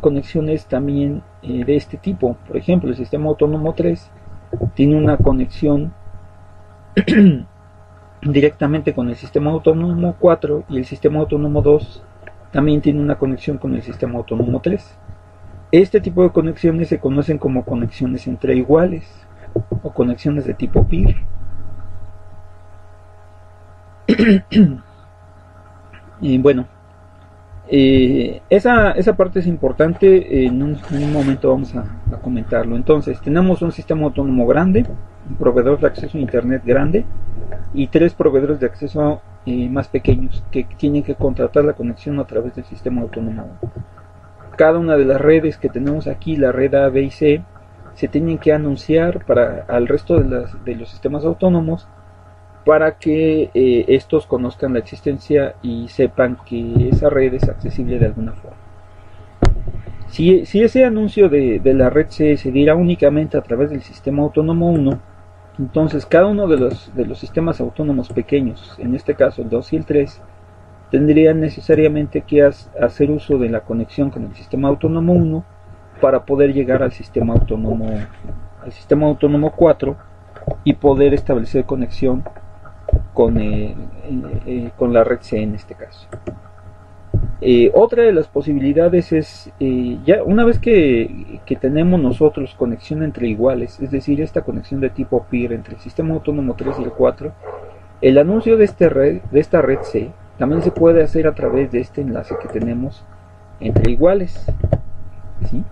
conexiones también de este tipo. Por ejemplo, el sistema autónomo 3 tiene una conexión directamente con el sistema autónomo 4 y el sistema autónomo 2 también tiene una conexión con el sistema autónomo 3. Este tipo de conexiones se conocen como conexiones entre iguales o conexiones de tipo peer. Y bueno, esa parte es importante, en un momento vamos a comentarlo. Entonces, tenemos un sistema autónomo grande, un proveedor de acceso a Internet grande y 3 proveedores de acceso más pequeños que tienen que contratar la conexión a través del sistema autónomo. Cada una de las redes que tenemos aquí, la red A, B y C, se tienen que anunciar al resto de los sistemas autónomos para que estos conozcan la existencia y sepan que esa red es accesible de alguna forma. Si ese anuncio de la red C se diera únicamente a través del sistema autónomo 1, entonces cada uno de los sistemas autónomos pequeños, en este caso el 2 y el 3, tendrían necesariamente que hacer uso de la conexión con el sistema autónomo 1 para poder llegar al sistema autónomo 4 y poder establecer conexión con la red C en este caso. Otra de las posibilidades es, ya una vez que tenemos nosotros conexión entre iguales, es decir, esta conexión de tipo peer entre el sistema autónomo 3 y el 4, el anuncio de esta red C también se puede hacer a través de este enlace que tenemos entre iguales, ¿sí?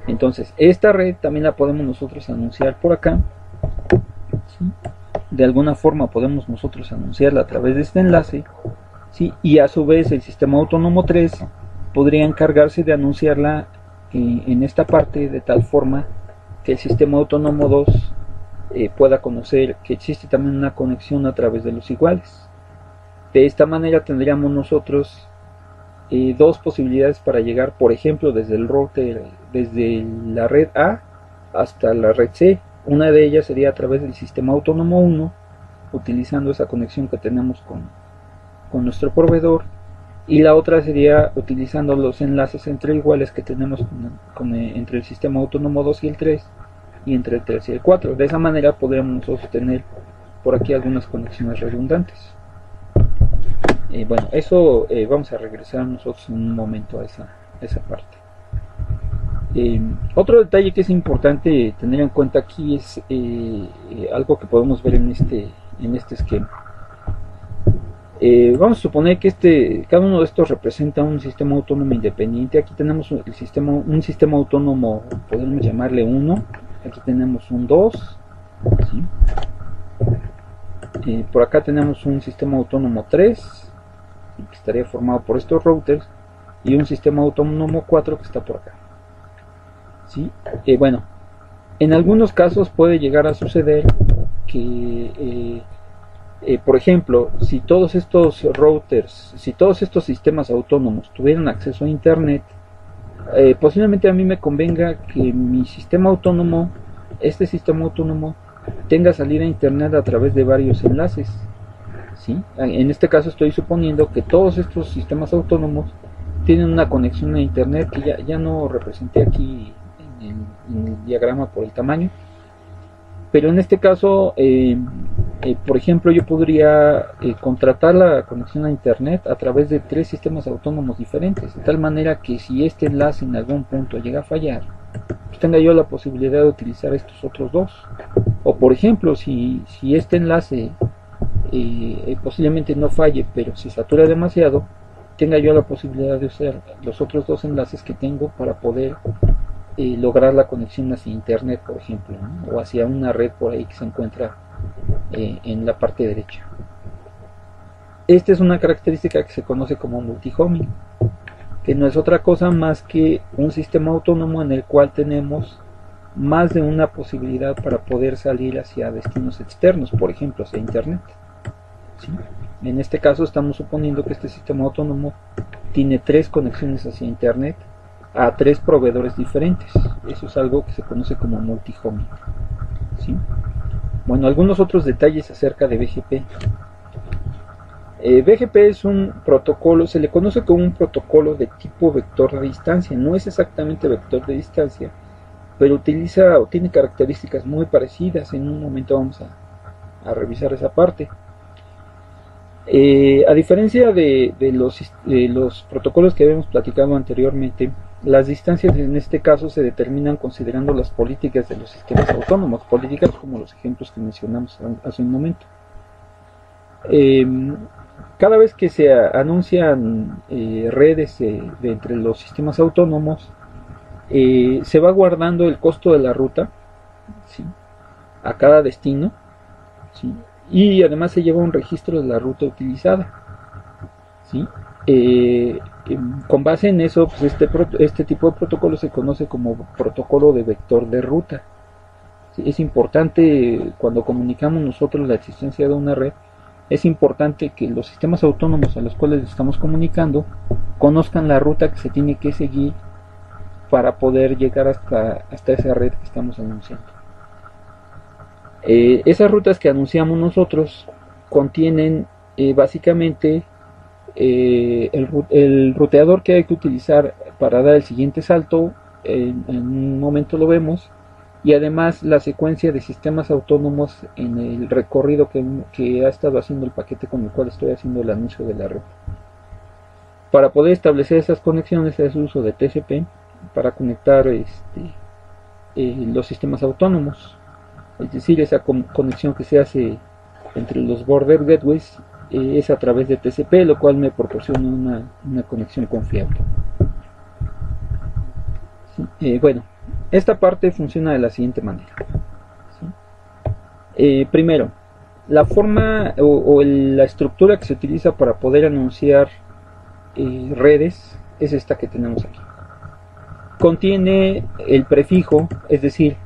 Entonces, esta red también la podemos nosotros anunciar por acá, ¿sí? De alguna forma podemos nosotros anunciarla a través de este enlace, ¿sí? Y a su vez el sistema autónomo 3 podría encargarse de anunciarla en esta parte de tal forma que el sistema autónomo 2 pueda conocer que existe también una conexión a través de los iguales. De esta manera tendríamos nosotros dos posibilidades para llegar, por ejemplo, desde el router, desde la red A hasta la red C. Una de ellas sería a través del sistema autónomo 1, utilizando esa conexión que tenemos con nuestro proveedor, y la otra sería utilizando los enlaces entre iguales que tenemos entre el sistema autónomo 2 y el 3 y entre el 3 y el 4. De esa manera podríamos nosotros tener por aquí algunas conexiones redundantes. Bueno, eso vamos a regresar nosotros en un momento a esa parte. Otro detalle que es importante tener en cuenta aquí es algo que podemos ver en este esquema. Vamos a suponer que cada uno de estos representa un sistema autónomo independiente. Aquí tenemos un sistema autónomo, podemos llamarle 1. Aquí tenemos un 2, ¿sí? Por acá tenemos un sistema autónomo 3, que estaría formado por estos routers, y un sistema autónomo 4 que está por acá, ¿sí? Bueno, en algunos casos puede llegar a suceder que por ejemplo, si todos estos routers, si todos estos sistemas autónomos tuvieran acceso a internet, posiblemente a mí me convenga que mi sistema autónomo, este sistema autónomo, tenga salida a internet a través de varios enlaces, ¿sí? En este caso estoy suponiendo que todos estos sistemas autónomos tienen una conexión a internet que ya no representé aquí en el diagrama por el tamaño, pero en este caso por ejemplo, yo podría contratar la conexión a internet a través de 3 sistemas autónomos diferentes, de tal manera que si este enlace en algún punto llega a fallar, pues tenga yo la posibilidad de utilizar estos otros 2. O por ejemplo, si este enlace posiblemente no falle, pero se satura demasiado, tenga yo la posibilidad de usar los otros 2 enlaces que tengo para poder lograr la conexión hacia internet, por ejemplo, ¿no? O hacia una red por ahí que se encuentra en la parte derecha. Esta es una característica que se conoce como multihoming, que no es otra cosa más que un sistema autónomo en el cual tenemos más de una posibilidad para poder salir hacia destinos externos, por ejemplo hacia internet, ¿sí? En este caso estamos suponiendo que este sistema autónomo tiene 3 conexiones hacia internet a 3 proveedores diferentes. Eso es algo que se conoce como multihoming, ¿sí? Bueno, algunos otros detalles acerca de BGP. BGP es un protocolo, se le conoce como un protocolo de tipo vector de distancia. No es exactamente vector de distancia, pero utiliza o tiene características muy parecidas. En un momento vamos a revisar esa parte. A diferencia de los protocolos que habíamos platicado anteriormente, las distancias en este caso se determinan considerando las políticas de los sistemas autónomos, políticas como los ejemplos que mencionamos hace un momento. Cada vez que se anuncian redes entre los sistemas autónomos, se va guardando el costo de la ruta, ¿sí?, a cada destino, ¿sí?, y además se lleva un registro de la ruta utilizada, ¿sí? Con base en eso, pues este tipo de protocolo se conoce como protocolo de vector de ruta, ¿sí? Es importante, cuando comunicamos nosotros la existencia de una red, es importante que los sistemas autónomos a los cuales estamos comunicando conozcan la ruta que se tiene que seguir para poder llegar hasta esa red que estamos anunciando. Esas rutas que anunciamos nosotros contienen básicamente el ruteador que hay que utilizar para dar el siguiente salto. En un momento lo vemos, y además la secuencia de sistemas autónomos en el recorrido que ha estado haciendo el paquete con el cual estoy haciendo el anuncio de la red. Para poder establecer esas conexiones es uso de TCP para conectar los sistemas autónomos. Es decir, esa conexión que se hace entre los border gateways es a través de TCP, lo cual me proporciona una conexión confiable. ¿Sí? Bueno, esta parte funciona de la siguiente manera, ¿sí? Primero, la forma o la estructura que se utiliza para poder anunciar redes es esta que tenemos aquí. Contiene el prefijo, es decir,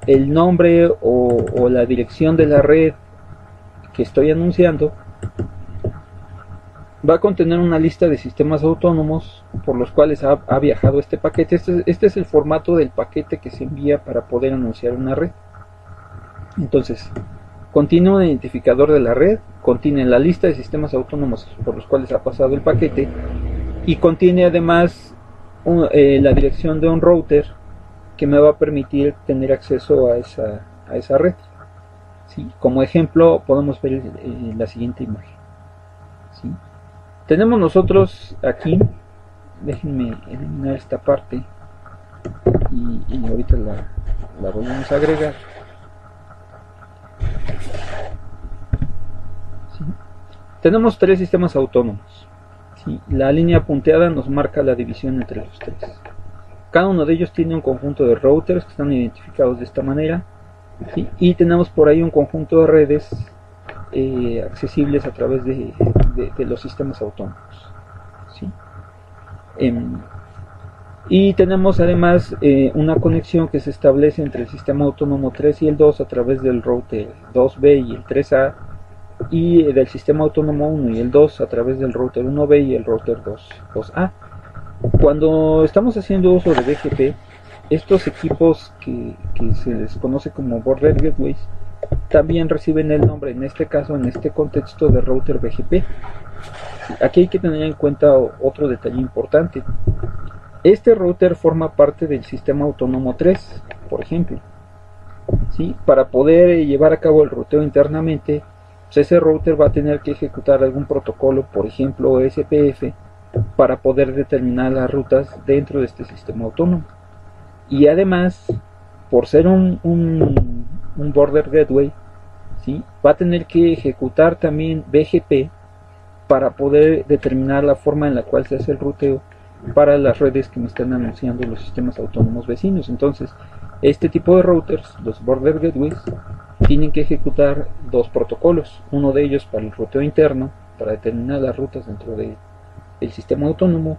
el nombre o la dirección de la red que estoy anunciando. Va a contener una lista de sistemas autónomos por los cuales ha viajado este paquete. Este es el formato del paquete que se envía para poder anunciar una red. Entonces, contiene un identificador de la red, contiene la lista de sistemas autónomos por los cuales ha pasado el paquete, y contiene además la dirección de un router que me va a permitir tener acceso a esa red, ¿sí? Como ejemplo podemos ver la siguiente imagen, ¿sí? Tenemos nosotros aquí, déjenme eliminar esta parte, y ahorita la volvemos a agregar. ¿Sí? Tenemos 3 sistemas autónomos. ¿Sí? La línea punteada nos marca la división entre los 3. Cada uno de ellos tiene un conjunto de routers que están identificados de esta manera. ¿Sí? Y tenemos por ahí un conjunto de redes accesibles a través de los sistemas autónomos. ¿Sí? Y tenemos además una conexión que se establece entre el sistema autónomo 3 y el 2 a través del router 2B y el 3A, y del sistema autónomo 1 y el 2 a través del router 1B y el router 2A. Cuando estamos haciendo uso de BGP, estos equipos que se les conoce como border gateways también reciben el nombre, en este caso, en este contexto, de router BGP. Aquí hay que tener en cuenta otro detalle importante. Este router forma parte del sistema autónomo 3, por ejemplo. ¿Sí? Para poder llevar a cabo el ruteo internamente, pues ese router va a tener que ejecutar algún protocolo, por ejemplo SPF, para poder determinar las rutas dentro de este sistema autónomo. Y además, por ser un border gateway, ¿sí? Va a tener que ejecutar también BGP para poder determinar la forma en la cual se hace el ruteo para las redes que me están anunciando los sistemas autónomos vecinos. Entonces, este tipo de routers, los border gateways, tienen que ejecutar 2 protocolos, uno de ellos para el ruteo interno, para determinar las rutas dentro del sistema autónomo,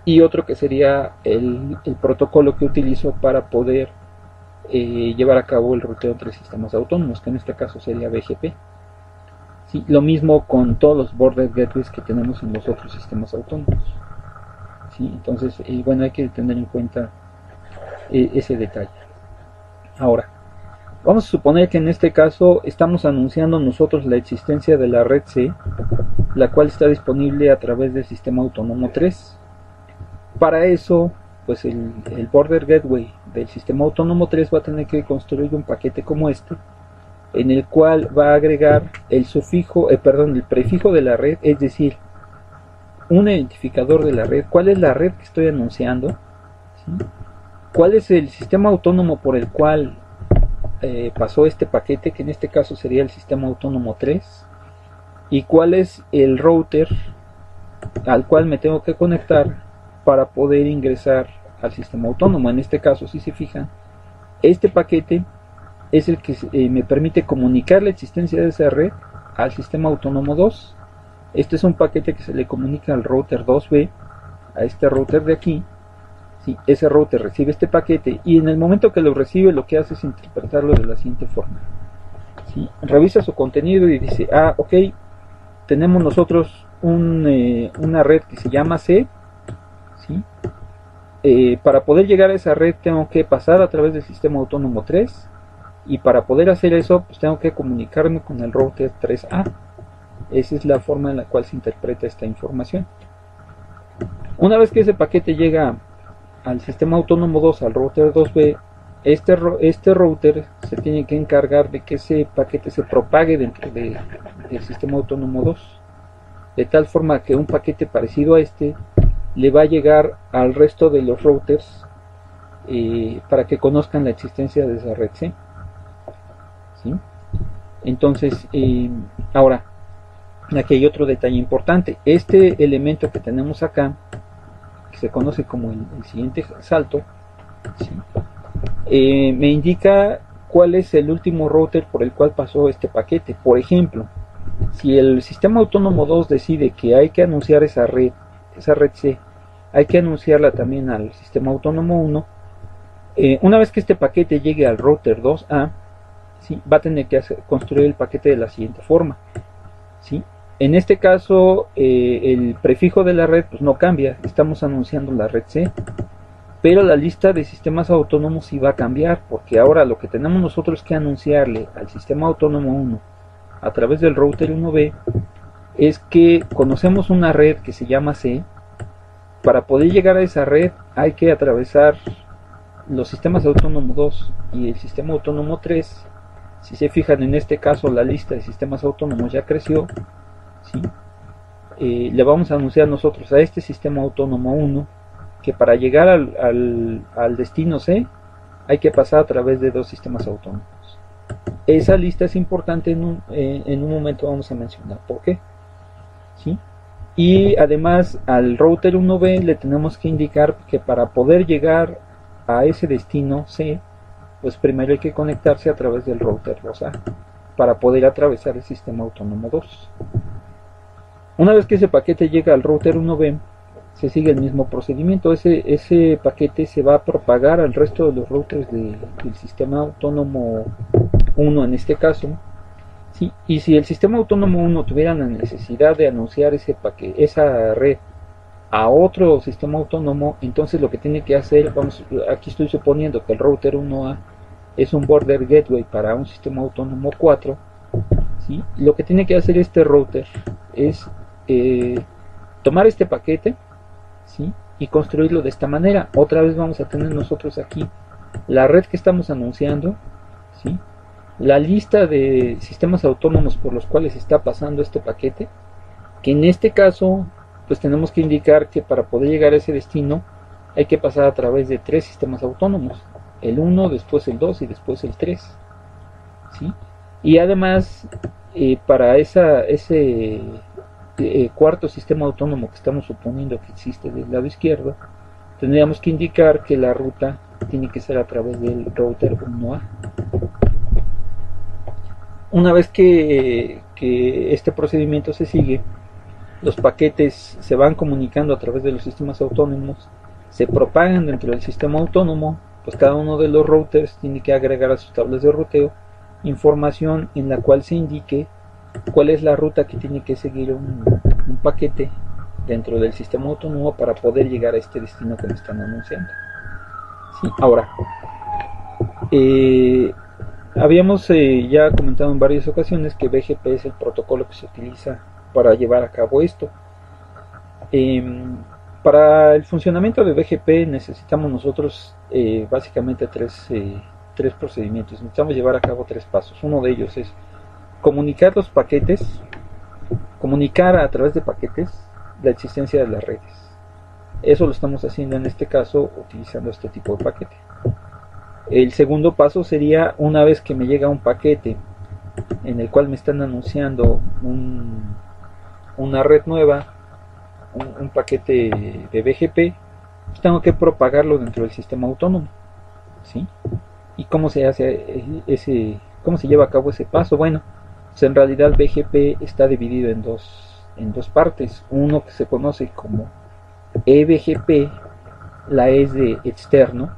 y otro que sería el protocolo que utilizo para poder llevar a cabo el ruteo entre sistemas autónomos, que en este caso sería BGP. ¿Sí? Lo mismo con todos los border gateways que tenemos en los otros sistemas autónomos. ¿Sí? Entonces, bueno, hay que tener en cuenta ese detalle. Ahora, vamos a suponer que en este caso estamos anunciando nosotros la existencia de la red C, la cual está disponible a través del sistema autónomo 3. Para eso, pues el border gateway del sistema autónomo 3 va a tener que construir un paquete como este, en el cual va a agregar el prefijo de la red, es decir, un identificador de la red. ¿Cuál es la red que estoy anunciando? ¿Sí? ¿Cuál es el sistema autónomo por el cual pasó este paquete, que en este caso sería el sistema autónomo 3? ¿Y cuál es el router al cual me tengo que conectar para poder ingresar al sistema autónomo? En este caso, si se fijan, este paquete es el que me permite comunicar la existencia de esa red al sistema autónomo 2. Este es un paquete que se le comunica al router 2B, a este router de aquí. ¿Sí? Ese router recibe este paquete, y en el momento que lo recibe, lo que hace es interpretarlo de la siguiente forma. ¿Sí? Revisa su contenido y dice: ah, ok, tenemos nosotros una red que se llama C. ¿Sí? Para poder llegar a esa red tengo que pasar a través del sistema autónomo 3, y para poder hacer eso, pues tengo que comunicarme con el router 3A. Esa es la forma en la cual se interpreta esta información. Una vez que ese paquete llega al sistema autónomo 2, al router 2B, este router se tiene que encargar de que ese paquete se propague dentro del sistema autónomo 2, de tal forma que un paquete parecido a este le va a llegar al resto de los routers para que conozcan la existencia de esa red C. ¿Sí? Entonces, ahora, aquí hay otro detalle importante. Este elemento que tenemos acá, que se conoce como el siguiente salto, ¿sí? Me indica cuál es el último router por el cual pasó este paquete. Por ejemplo, si el sistema autónomo 2 decide que hay que anunciar esa red C, hay que anunciarla también al sistema autónomo 1, una vez que este paquete llegue al router 2A, ¿sí? Va a tener que construir el paquete de la siguiente forma. ¿Sí? En este caso, el prefijo de la red pues no cambia, estamos anunciando la red C, pero la lista de sistemas autónomos sí va a cambiar, porque ahora lo que tenemos nosotros que anunciarle al sistema autónomo 1 a través del router 1B es que conocemos una red que se llama C. Para poder llegar a esa red hay que atravesar los sistemas autónomos 2 y el sistema autónomo 3. Si se fijan, en este caso la lista de sistemas autónomos ya creció. ¿Sí? Le vamos a anunciar nosotros a este sistema autónomo 1 que para llegar al destino C hay que pasar a través de dos sistemas autónomos. Esa lista es importante, en un momento vamos a mencionar por qué. ¿Sí? Y además al router 1B le tenemos que indicar que para poder llegar a ese destino C, pues primero hay que conectarse a través del router 2A para poder atravesar el sistema autónomo 2. Una vez que ese paquete llega al router 1B, se sigue el mismo procedimiento. Ese paquete se va a propagar al resto de los routers del sistema autónomo 1 en este caso. ¿Sí? Y si el sistema autónomo 1 tuviera la necesidad de anunciar esa red a otro sistema autónomo, entonces lo que tiene que hacer, aquí estoy suponiendo que el router 1A es un border gateway para un sistema autónomo 4, ¿sí? Lo que tiene que hacer este router es tomar este paquete, ¿sí? Y construirlo de esta manera. Otra vez vamos a tener nosotros aquí la red que estamos anunciando, ¿sí? La lista de sistemas autónomos por los cuales está pasando este paquete, que en este caso pues tenemos que indicar que para poder llegar a ese destino hay que pasar a través de tres sistemas autónomos, el 1, después el 2 y después el 3, ¿sí? Y además para ese cuarto sistema autónomo que estamos suponiendo que existe del lado izquierdo, tendríamos que indicar que la ruta tiene que ser a través del router 1A. Una vez que este procedimiento se sigue, los paquetes se van comunicando a través de los sistemas autónomos, se propagan dentro del sistema autónomo, pues cada uno de los routers tiene que agregar a sus tablas de ruteo información en la cual se indique cuál es la ruta que tiene que seguir un paquete dentro del sistema autónomo para poder llegar a este destino que me están anunciando. ¿Sí? Ahora, habíamos ya comentado en varias ocasiones que BGP es el protocolo que se utiliza para llevar a cabo esto. Para el funcionamiento de BGP necesitamos nosotros básicamente tres procedimientos. Necesitamos llevar a cabo tres pasos. Uno de ellos es comunicar los paquetes, comunicar a través de paquetes la existencia de las redes. Eso lo estamos haciendo en este caso utilizando este tipo de paquete. El segundo paso sería, una vez que me llega un paquete en el cual me están anunciando una red nueva, un paquete de BGP, pues tengo que propagarlo dentro del sistema autónomo, ¿sí? ¿Y cómo se hace cómo se lleva a cabo ese paso? Bueno, pues en realidad BGP está dividido en dos partes. Uno que se conoce como eBGP, la es de externo,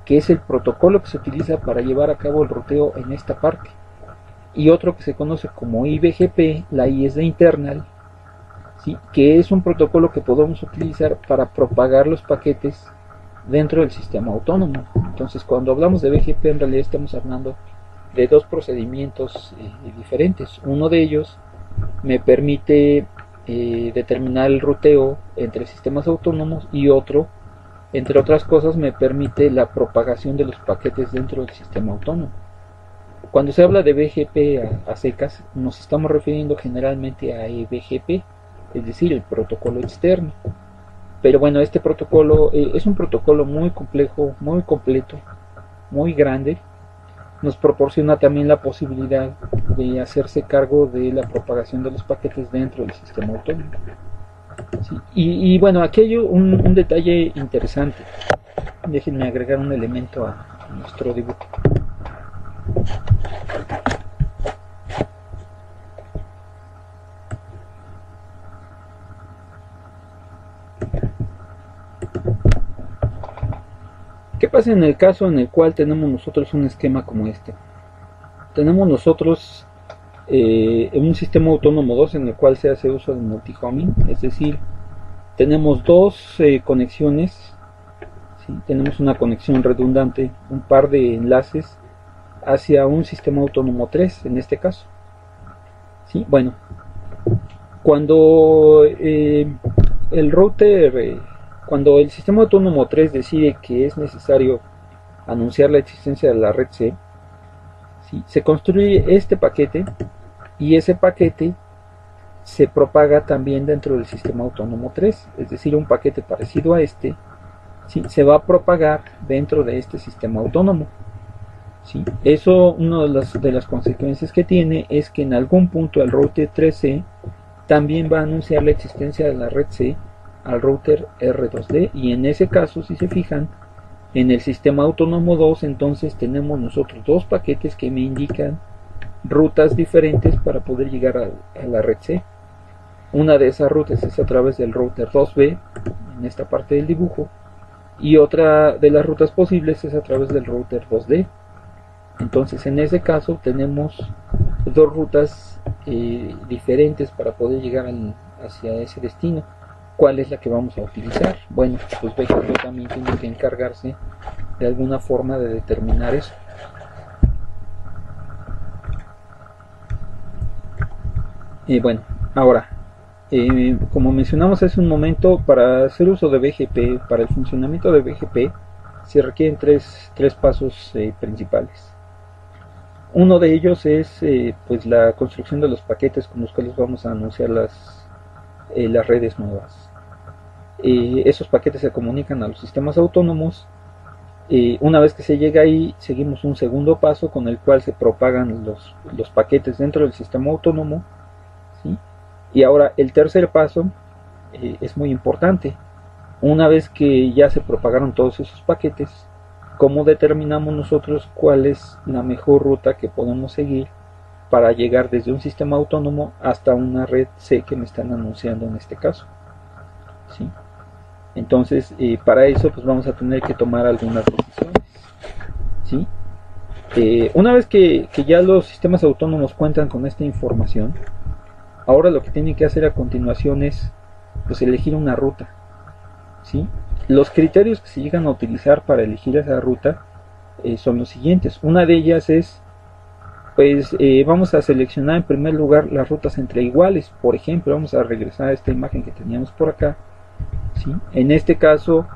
que es el protocolo que se utiliza para llevar a cabo el ruteo en esta parte, y otro que se conoce como IBGP, la I es de internal, ¿sí? Que es un protocolo que podemos utilizar para propagar los paquetes dentro del sistema autónomo. Entonces, cuando hablamos de BGP, en realidad estamos hablando de dos procedimientos diferentes. Uno de ellos me permite determinar el ruteo entre sistemas autónomos, y otro, entre otras cosas, me permite la propagación de los paquetes dentro del sistema autónomo. Cuando se habla de BGP a secas, nos estamos refiriendo generalmente a eBGP, es decir, el protocolo externo. Pero bueno, este protocolo es un protocolo muy complejo, muy completo, muy grande. Nos proporciona también la posibilidad de hacerse cargo de la propagación de los paquetes dentro del sistema autónomo. ¿Sí? Y bueno, aquí hay un detalle interesante. Déjenme agregar un elemento a nuestro dibujo. ¿Qué pasa en el caso en el cual tenemos nosotros un esquema como este? Tenemos nosotros en un sistema autónomo 2 en el cual se hace uso de multihoming, es decir, tenemos dos conexiones, ¿sí? Tenemos una conexión redundante, un par de enlaces hacia un sistema autónomo 3 en este caso, ¿sí? Bueno, cuando el router, cuando el sistema autónomo 3 decide que es necesario anunciar la existencia de la red C, ¿sí? Se construye este paquete, y ese paquete se propaga también dentro del sistema autónomo 3, es decir, un paquete parecido a este ¿sí? Se va a propagar dentro de este sistema autónomo. ¿Sí? Eso, una de las consecuencias que tiene es que en algún punto el router 3C también va a anunciar la existencia de la red C al router R2D, y en ese caso, si se fijan, en el sistema autónomo 2 entonces tenemos nosotros dos paquetes que me indican rutas diferentes para poder llegar a la red C. Una de esas rutas es a través del router 2B en esta parte del dibujo, y otra de las rutas posibles es a través del router 2D. Entonces en ese caso tenemos dos rutas diferentes para poder llegar hacia ese destino. ¿Cuál es la que vamos a utilizar? Bueno, pues BGP también tiene que encargarse de alguna forma de determinar eso. Bueno, ahora, como mencionamos hace un momento, para hacer uso de BGP, para el funcionamiento de BGP, se requieren tres pasos principales. Uno de ellos es pues la construcción de los paquetes con los cuales vamos a anunciar las redes nuevas. Esos paquetes se comunican a los sistemas autónomos. Una vez que se llega ahí, seguimos un segundo paso con el cual se propagan los paquetes dentro del sistema autónomo, ¿sí? Y ahora el tercer paso es muy importante. Una vez que ya se propagaron todos esos paquetes, ¿cómo determinamos nosotros cuál es la mejor ruta que podemos seguir para llegar desde un sistema autónomo hasta una red C que me están anunciando en este caso? ¿Sí? Entonces, para eso pues vamos a tener que tomar algunas decisiones. ¿Sí? Una vez que ya los sistemas autónomos cuentan con esta información, ahora lo que tienen que hacer a continuación es pues elegir una ruta. ¿Sí? Los criterios que se llegan a utilizar para elegir esa ruta son los siguientes. Una de ellas es, pues vamos a seleccionar en primer lugar las rutas entre iguales. Por ejemplo, vamos a regresar a esta imagen que teníamos por acá, ¿sí? En este caso,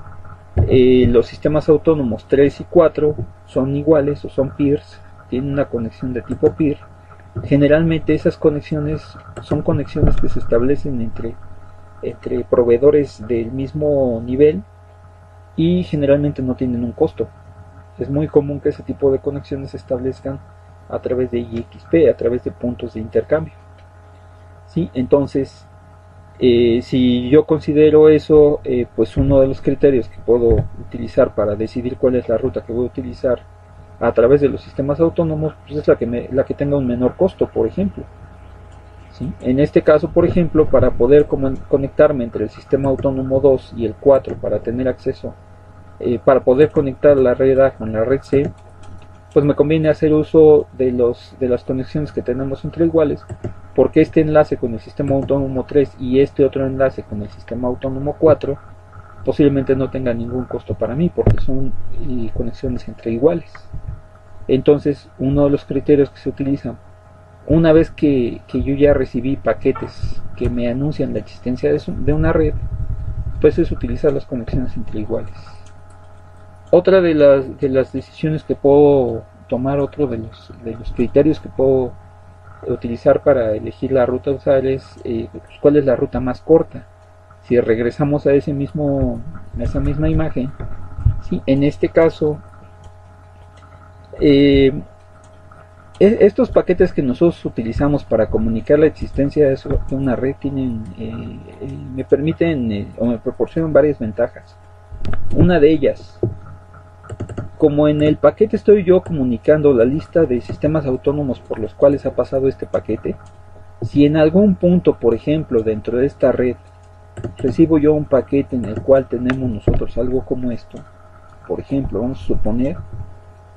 los sistemas autónomos 3 y 4 son iguales o son peers, tienen una conexión de tipo peer. Generalmente esas conexiones son conexiones que se establecen entre proveedores del mismo nivel y generalmente no tienen un costo. Es muy común que ese tipo de conexiones se establezcan a través de IXP, a través de puntos de intercambio. ¿Sí? Entonces, si yo considero eso, pues uno de los criterios que puedo utilizar para decidir cuál es la ruta que voy a utilizar a través de los sistemas autónomos, pues es la que tenga un menor costo, por ejemplo. ¿Sí? En este caso, por ejemplo, para poder conectarme entre el sistema autónomo 2 y el 4 para tener acceso, para poder conectar la red A con la red C, pues me conviene hacer uso de las conexiones que tenemos entre iguales, porque este enlace con el sistema autónomo 3 y este otro enlace con el sistema autónomo 4 posiblemente no tenga ningún costo para mí, porque son conexiones entre iguales. Entonces, uno de los criterios que se utilizan una vez que yo ya recibí paquetes que me anuncian la existencia de una red, pues es utilizar las conexiones entre iguales. Otra de las decisiones que puedo tomar, otro de los criterios que puedo utilizar para elegir la ruta a usar es cuál es la ruta más corta. Si regresamos a esa misma imagen, ¿sí? En este caso, estos paquetes que nosotros utilizamos para comunicar la existencia de una red me permiten o me proporcionan varias ventajas. Una de ellas, como en el paquete estoy yo comunicando la lista de sistemas autónomos por los cuales ha pasado este paquete, si en algún punto, por ejemplo, dentro de esta red recibo yo un paquete en el cual tenemos nosotros algo como esto, por ejemplo, vamos a suponer,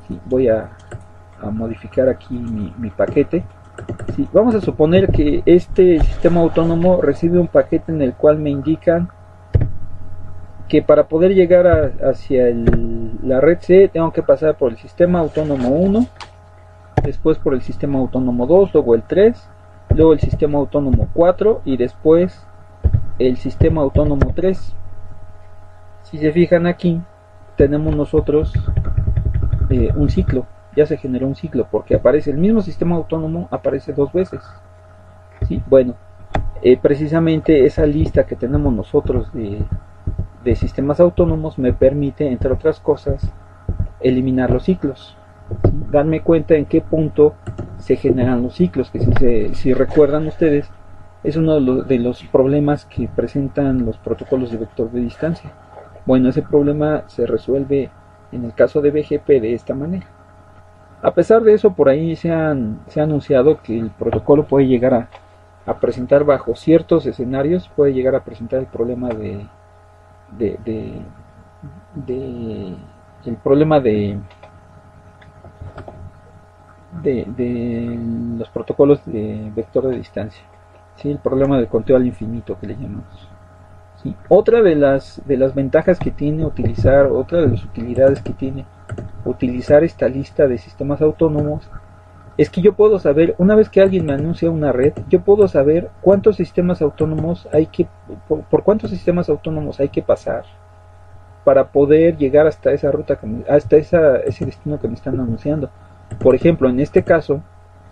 ¿sí? Voy a modificar aquí mi paquete. Sí, vamos a suponer que este sistema autónomo recibe un paquete en el cual me indican que para poder llegar hacia la red C tengo que pasar por el sistema autónomo 1, después por el sistema autónomo 2, luego el 3, luego el sistema autónomo 4 y después el sistema autónomo 3. Si se fijan aquí, tenemos nosotros un ciclo. Ya se generó un ciclo porque aparece el mismo sistema autónomo, aparece dos veces. ¿Sí? Bueno, precisamente esa lista que tenemos nosotros de de sistemas autónomos me permite, entre otras cosas, eliminar los ciclos, darme cuenta en qué punto se generan los ciclos, que si recuerdan ustedes, es uno de los problemas que presentan los protocolos de vector de distancia. Bueno, ese problema se resuelve en el caso de BGP de esta manera. A pesar de eso, por ahí se ha anunciado que el protocolo puede llegar a presentar bajo ciertos escenarios, puede llegar a presentar el problema el problema de los protocolos de vector de distancia, ¿sí? El problema del conteo al infinito que le llamamos, ¿sí? Otra de las ventajas que tiene utilizar, otra de las utilidades que tiene utilizar esta lista de sistemas autónomos es que yo puedo saber, una vez que alguien me anuncia una red, yo puedo saber cuántos sistemas autónomos por cuántos sistemas autónomos hay que pasar para poder llegar hasta esa ruta, hasta ese destino que me están anunciando. Por ejemplo, en este caso,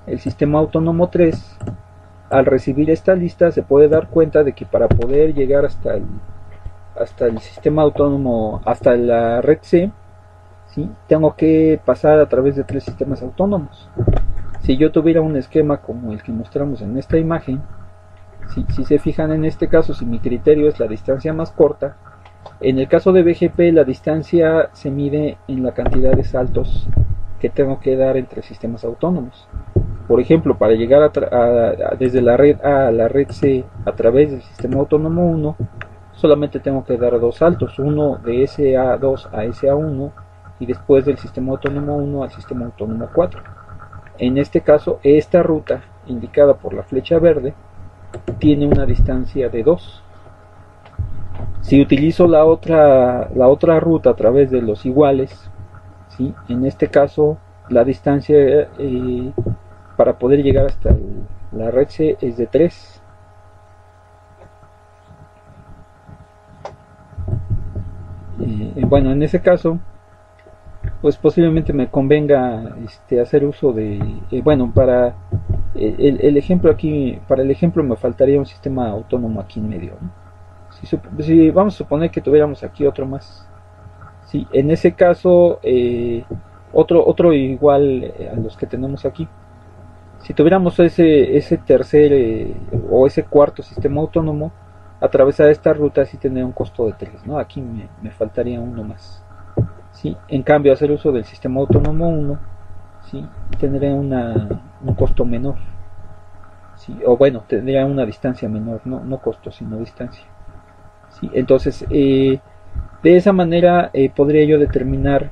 el sistema autónomo 3, al recibir esta lista, se puede dar cuenta de que para poder llegar hasta el sistema autónomo, hasta la red C, ¿sí? Tengo que pasar a través de 3 sistemas autónomos. Si yo tuviera un esquema como el que mostramos en esta imagen, si se fijan en este caso, si mi criterio es la distancia más corta, en el caso de BGP la distancia se mide en la cantidad de saltos que tengo que dar entre sistemas autónomos. Por ejemplo, para llegar desde la red A a la red C a través del sistema autónomo 1, solamente tengo que dar 2 saltos, uno de SA2 a SA1 y después del sistema autónomo 1 al sistema autónomo 4. En este caso, esta ruta indicada por la flecha verde tiene una distancia de 2. Si utilizo la otra ruta a través de los iguales, ¿sí? En este caso la distancia para poder llegar hasta la red C es de 3. Bueno, en ese caso, pues posiblemente me convenga hacer uso de, bueno, para el ejemplo aquí, para el ejemplo me faltaría un sistema autónomo aquí en medio, ¿no? Si vamos a suponer que tuviéramos aquí otro más, ¿sí? En ese caso, otro igual a los que tenemos aquí. Si tuviéramos ese tercer o ese cuarto sistema autónomo, atravesar esta ruta sí tendría un costo de 3, ¿no? Aquí me faltaría uno más, ¿sí? En cambio, hacer uso del sistema autónomo 1, ¿sí? Tendría un costo menor, ¿sí? O bueno, tendría una distancia menor, no costo, sino distancia, ¿sí? Entonces, de esa manera podría yo determinar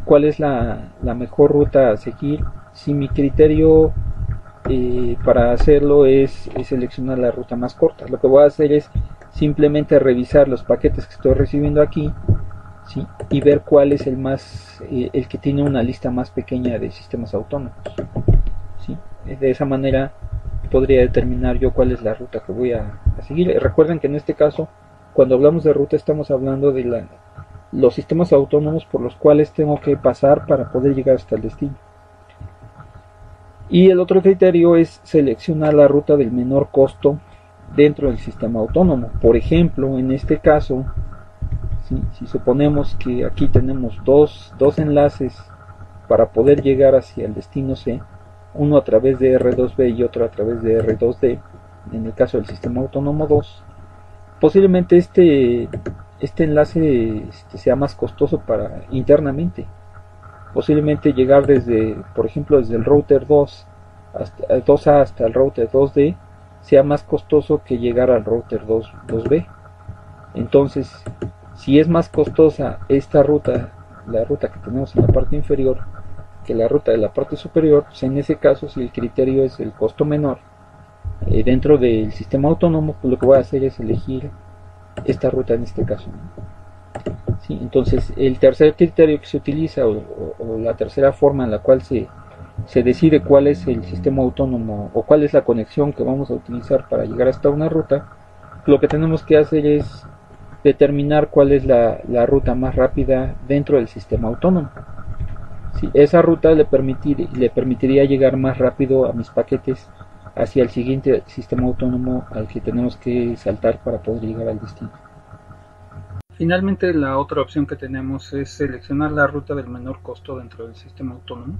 cuál es la mejor ruta a seguir. Si mi criterio para hacerlo es seleccionar la ruta más corta, lo que voy a hacer es simplemente revisar los paquetes que estoy recibiendo aquí, ¿sí? Y ver cuál es el que tiene una lista más pequeña de sistemas autónomos, ¿sí? De esa manera podría determinar yo cuál es la ruta que voy a seguir. Recuerden que en este caso, cuando hablamos de ruta, estamos hablando de los sistemas autónomos por los cuales tengo que pasar para poder llegar hasta el destino. Y el otro criterio es seleccionar la ruta del menor costo dentro del sistema autónomo. Por ejemplo, en este caso, si suponemos que aquí tenemos dos enlaces para poder llegar hacia el destino C, uno a través de R2B y otro a través de R2D, en el caso del sistema autónomo 2, posiblemente este enlace sea más costoso internamente. Posiblemente llegar por ejemplo, desde el router 2A hasta el router 2D sea más costoso que llegar al router 2B. Entonces, si es más costosa esta ruta, la ruta que tenemos en la parte inferior, que la ruta de la parte superior, pues en ese caso, si el criterio es el costo menor dentro del sistema autónomo, pues lo que voy a hacer es elegir esta ruta en este caso, ¿no? ¿Sí? Entonces, el tercer criterio que se utiliza o la tercera forma en la cual se decide cuál es el sistema autónomo o cuál es la conexión que vamos a utilizar para llegar hasta una ruta, lo que tenemos que hacer es determinar cuál es la ruta más rápida dentro del sistema autónomo. ¿Sí? Esa ruta le permitiría llegar más rápido a mis paquetes hacia el siguiente sistema autónomo al que tenemos que saltar para poder llegar al destino. Finalmente, la otra opción que tenemos es seleccionar la ruta del menor costo dentro del sistema autónomo,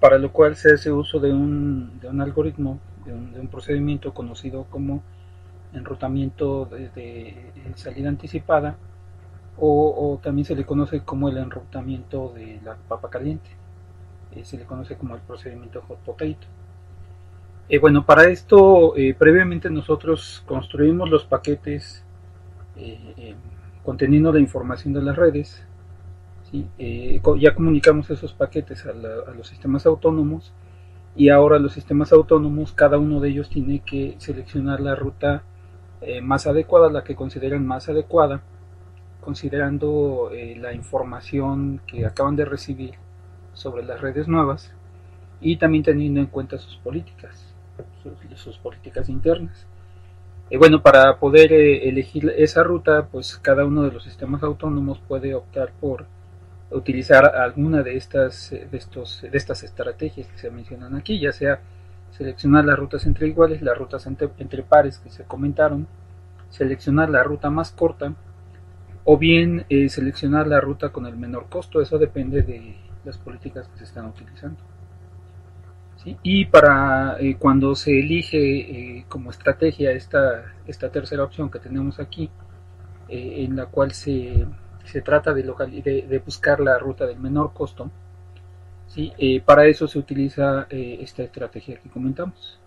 para lo cual se hace uso de un algoritmo, de un procedimiento conocido como enrutamiento de salida anticipada, o también se le conoce como el enrutamiento de la papa caliente. Se le conoce como el procedimiento hot potato. Bueno, para esto, previamente nosotros construimos los paquetes conteniendo la información de las redes. ¿Sí? Ya comunicamos esos paquetes a los sistemas autónomos, y ahora los sistemas autónomos, cada uno de ellos tiene que seleccionar la ruta más adecuada, la que consideran más adecuada, considerando la información que acaban de recibir sobre las redes nuevas, y también teniendo en cuenta sus políticas, sus políticas internas. Bueno, para poder elegir esa ruta, pues cada uno de los sistemas autónomos puede optar por utilizar alguna de estas estrategias que se mencionan aquí, ya sea seleccionar las rutas entre iguales, las rutas entre pares que se comentaron, seleccionar la ruta más corta, o bien seleccionar la ruta con el menor costo. Eso depende de las políticas que se están utilizando. ¿Sí? Y para cuando se elige como estrategia esta tercera opción que tenemos aquí, en la cual se trata de buscar la ruta del menor costo, ¿sí? Para eso se utiliza esta estrategia que comentamos.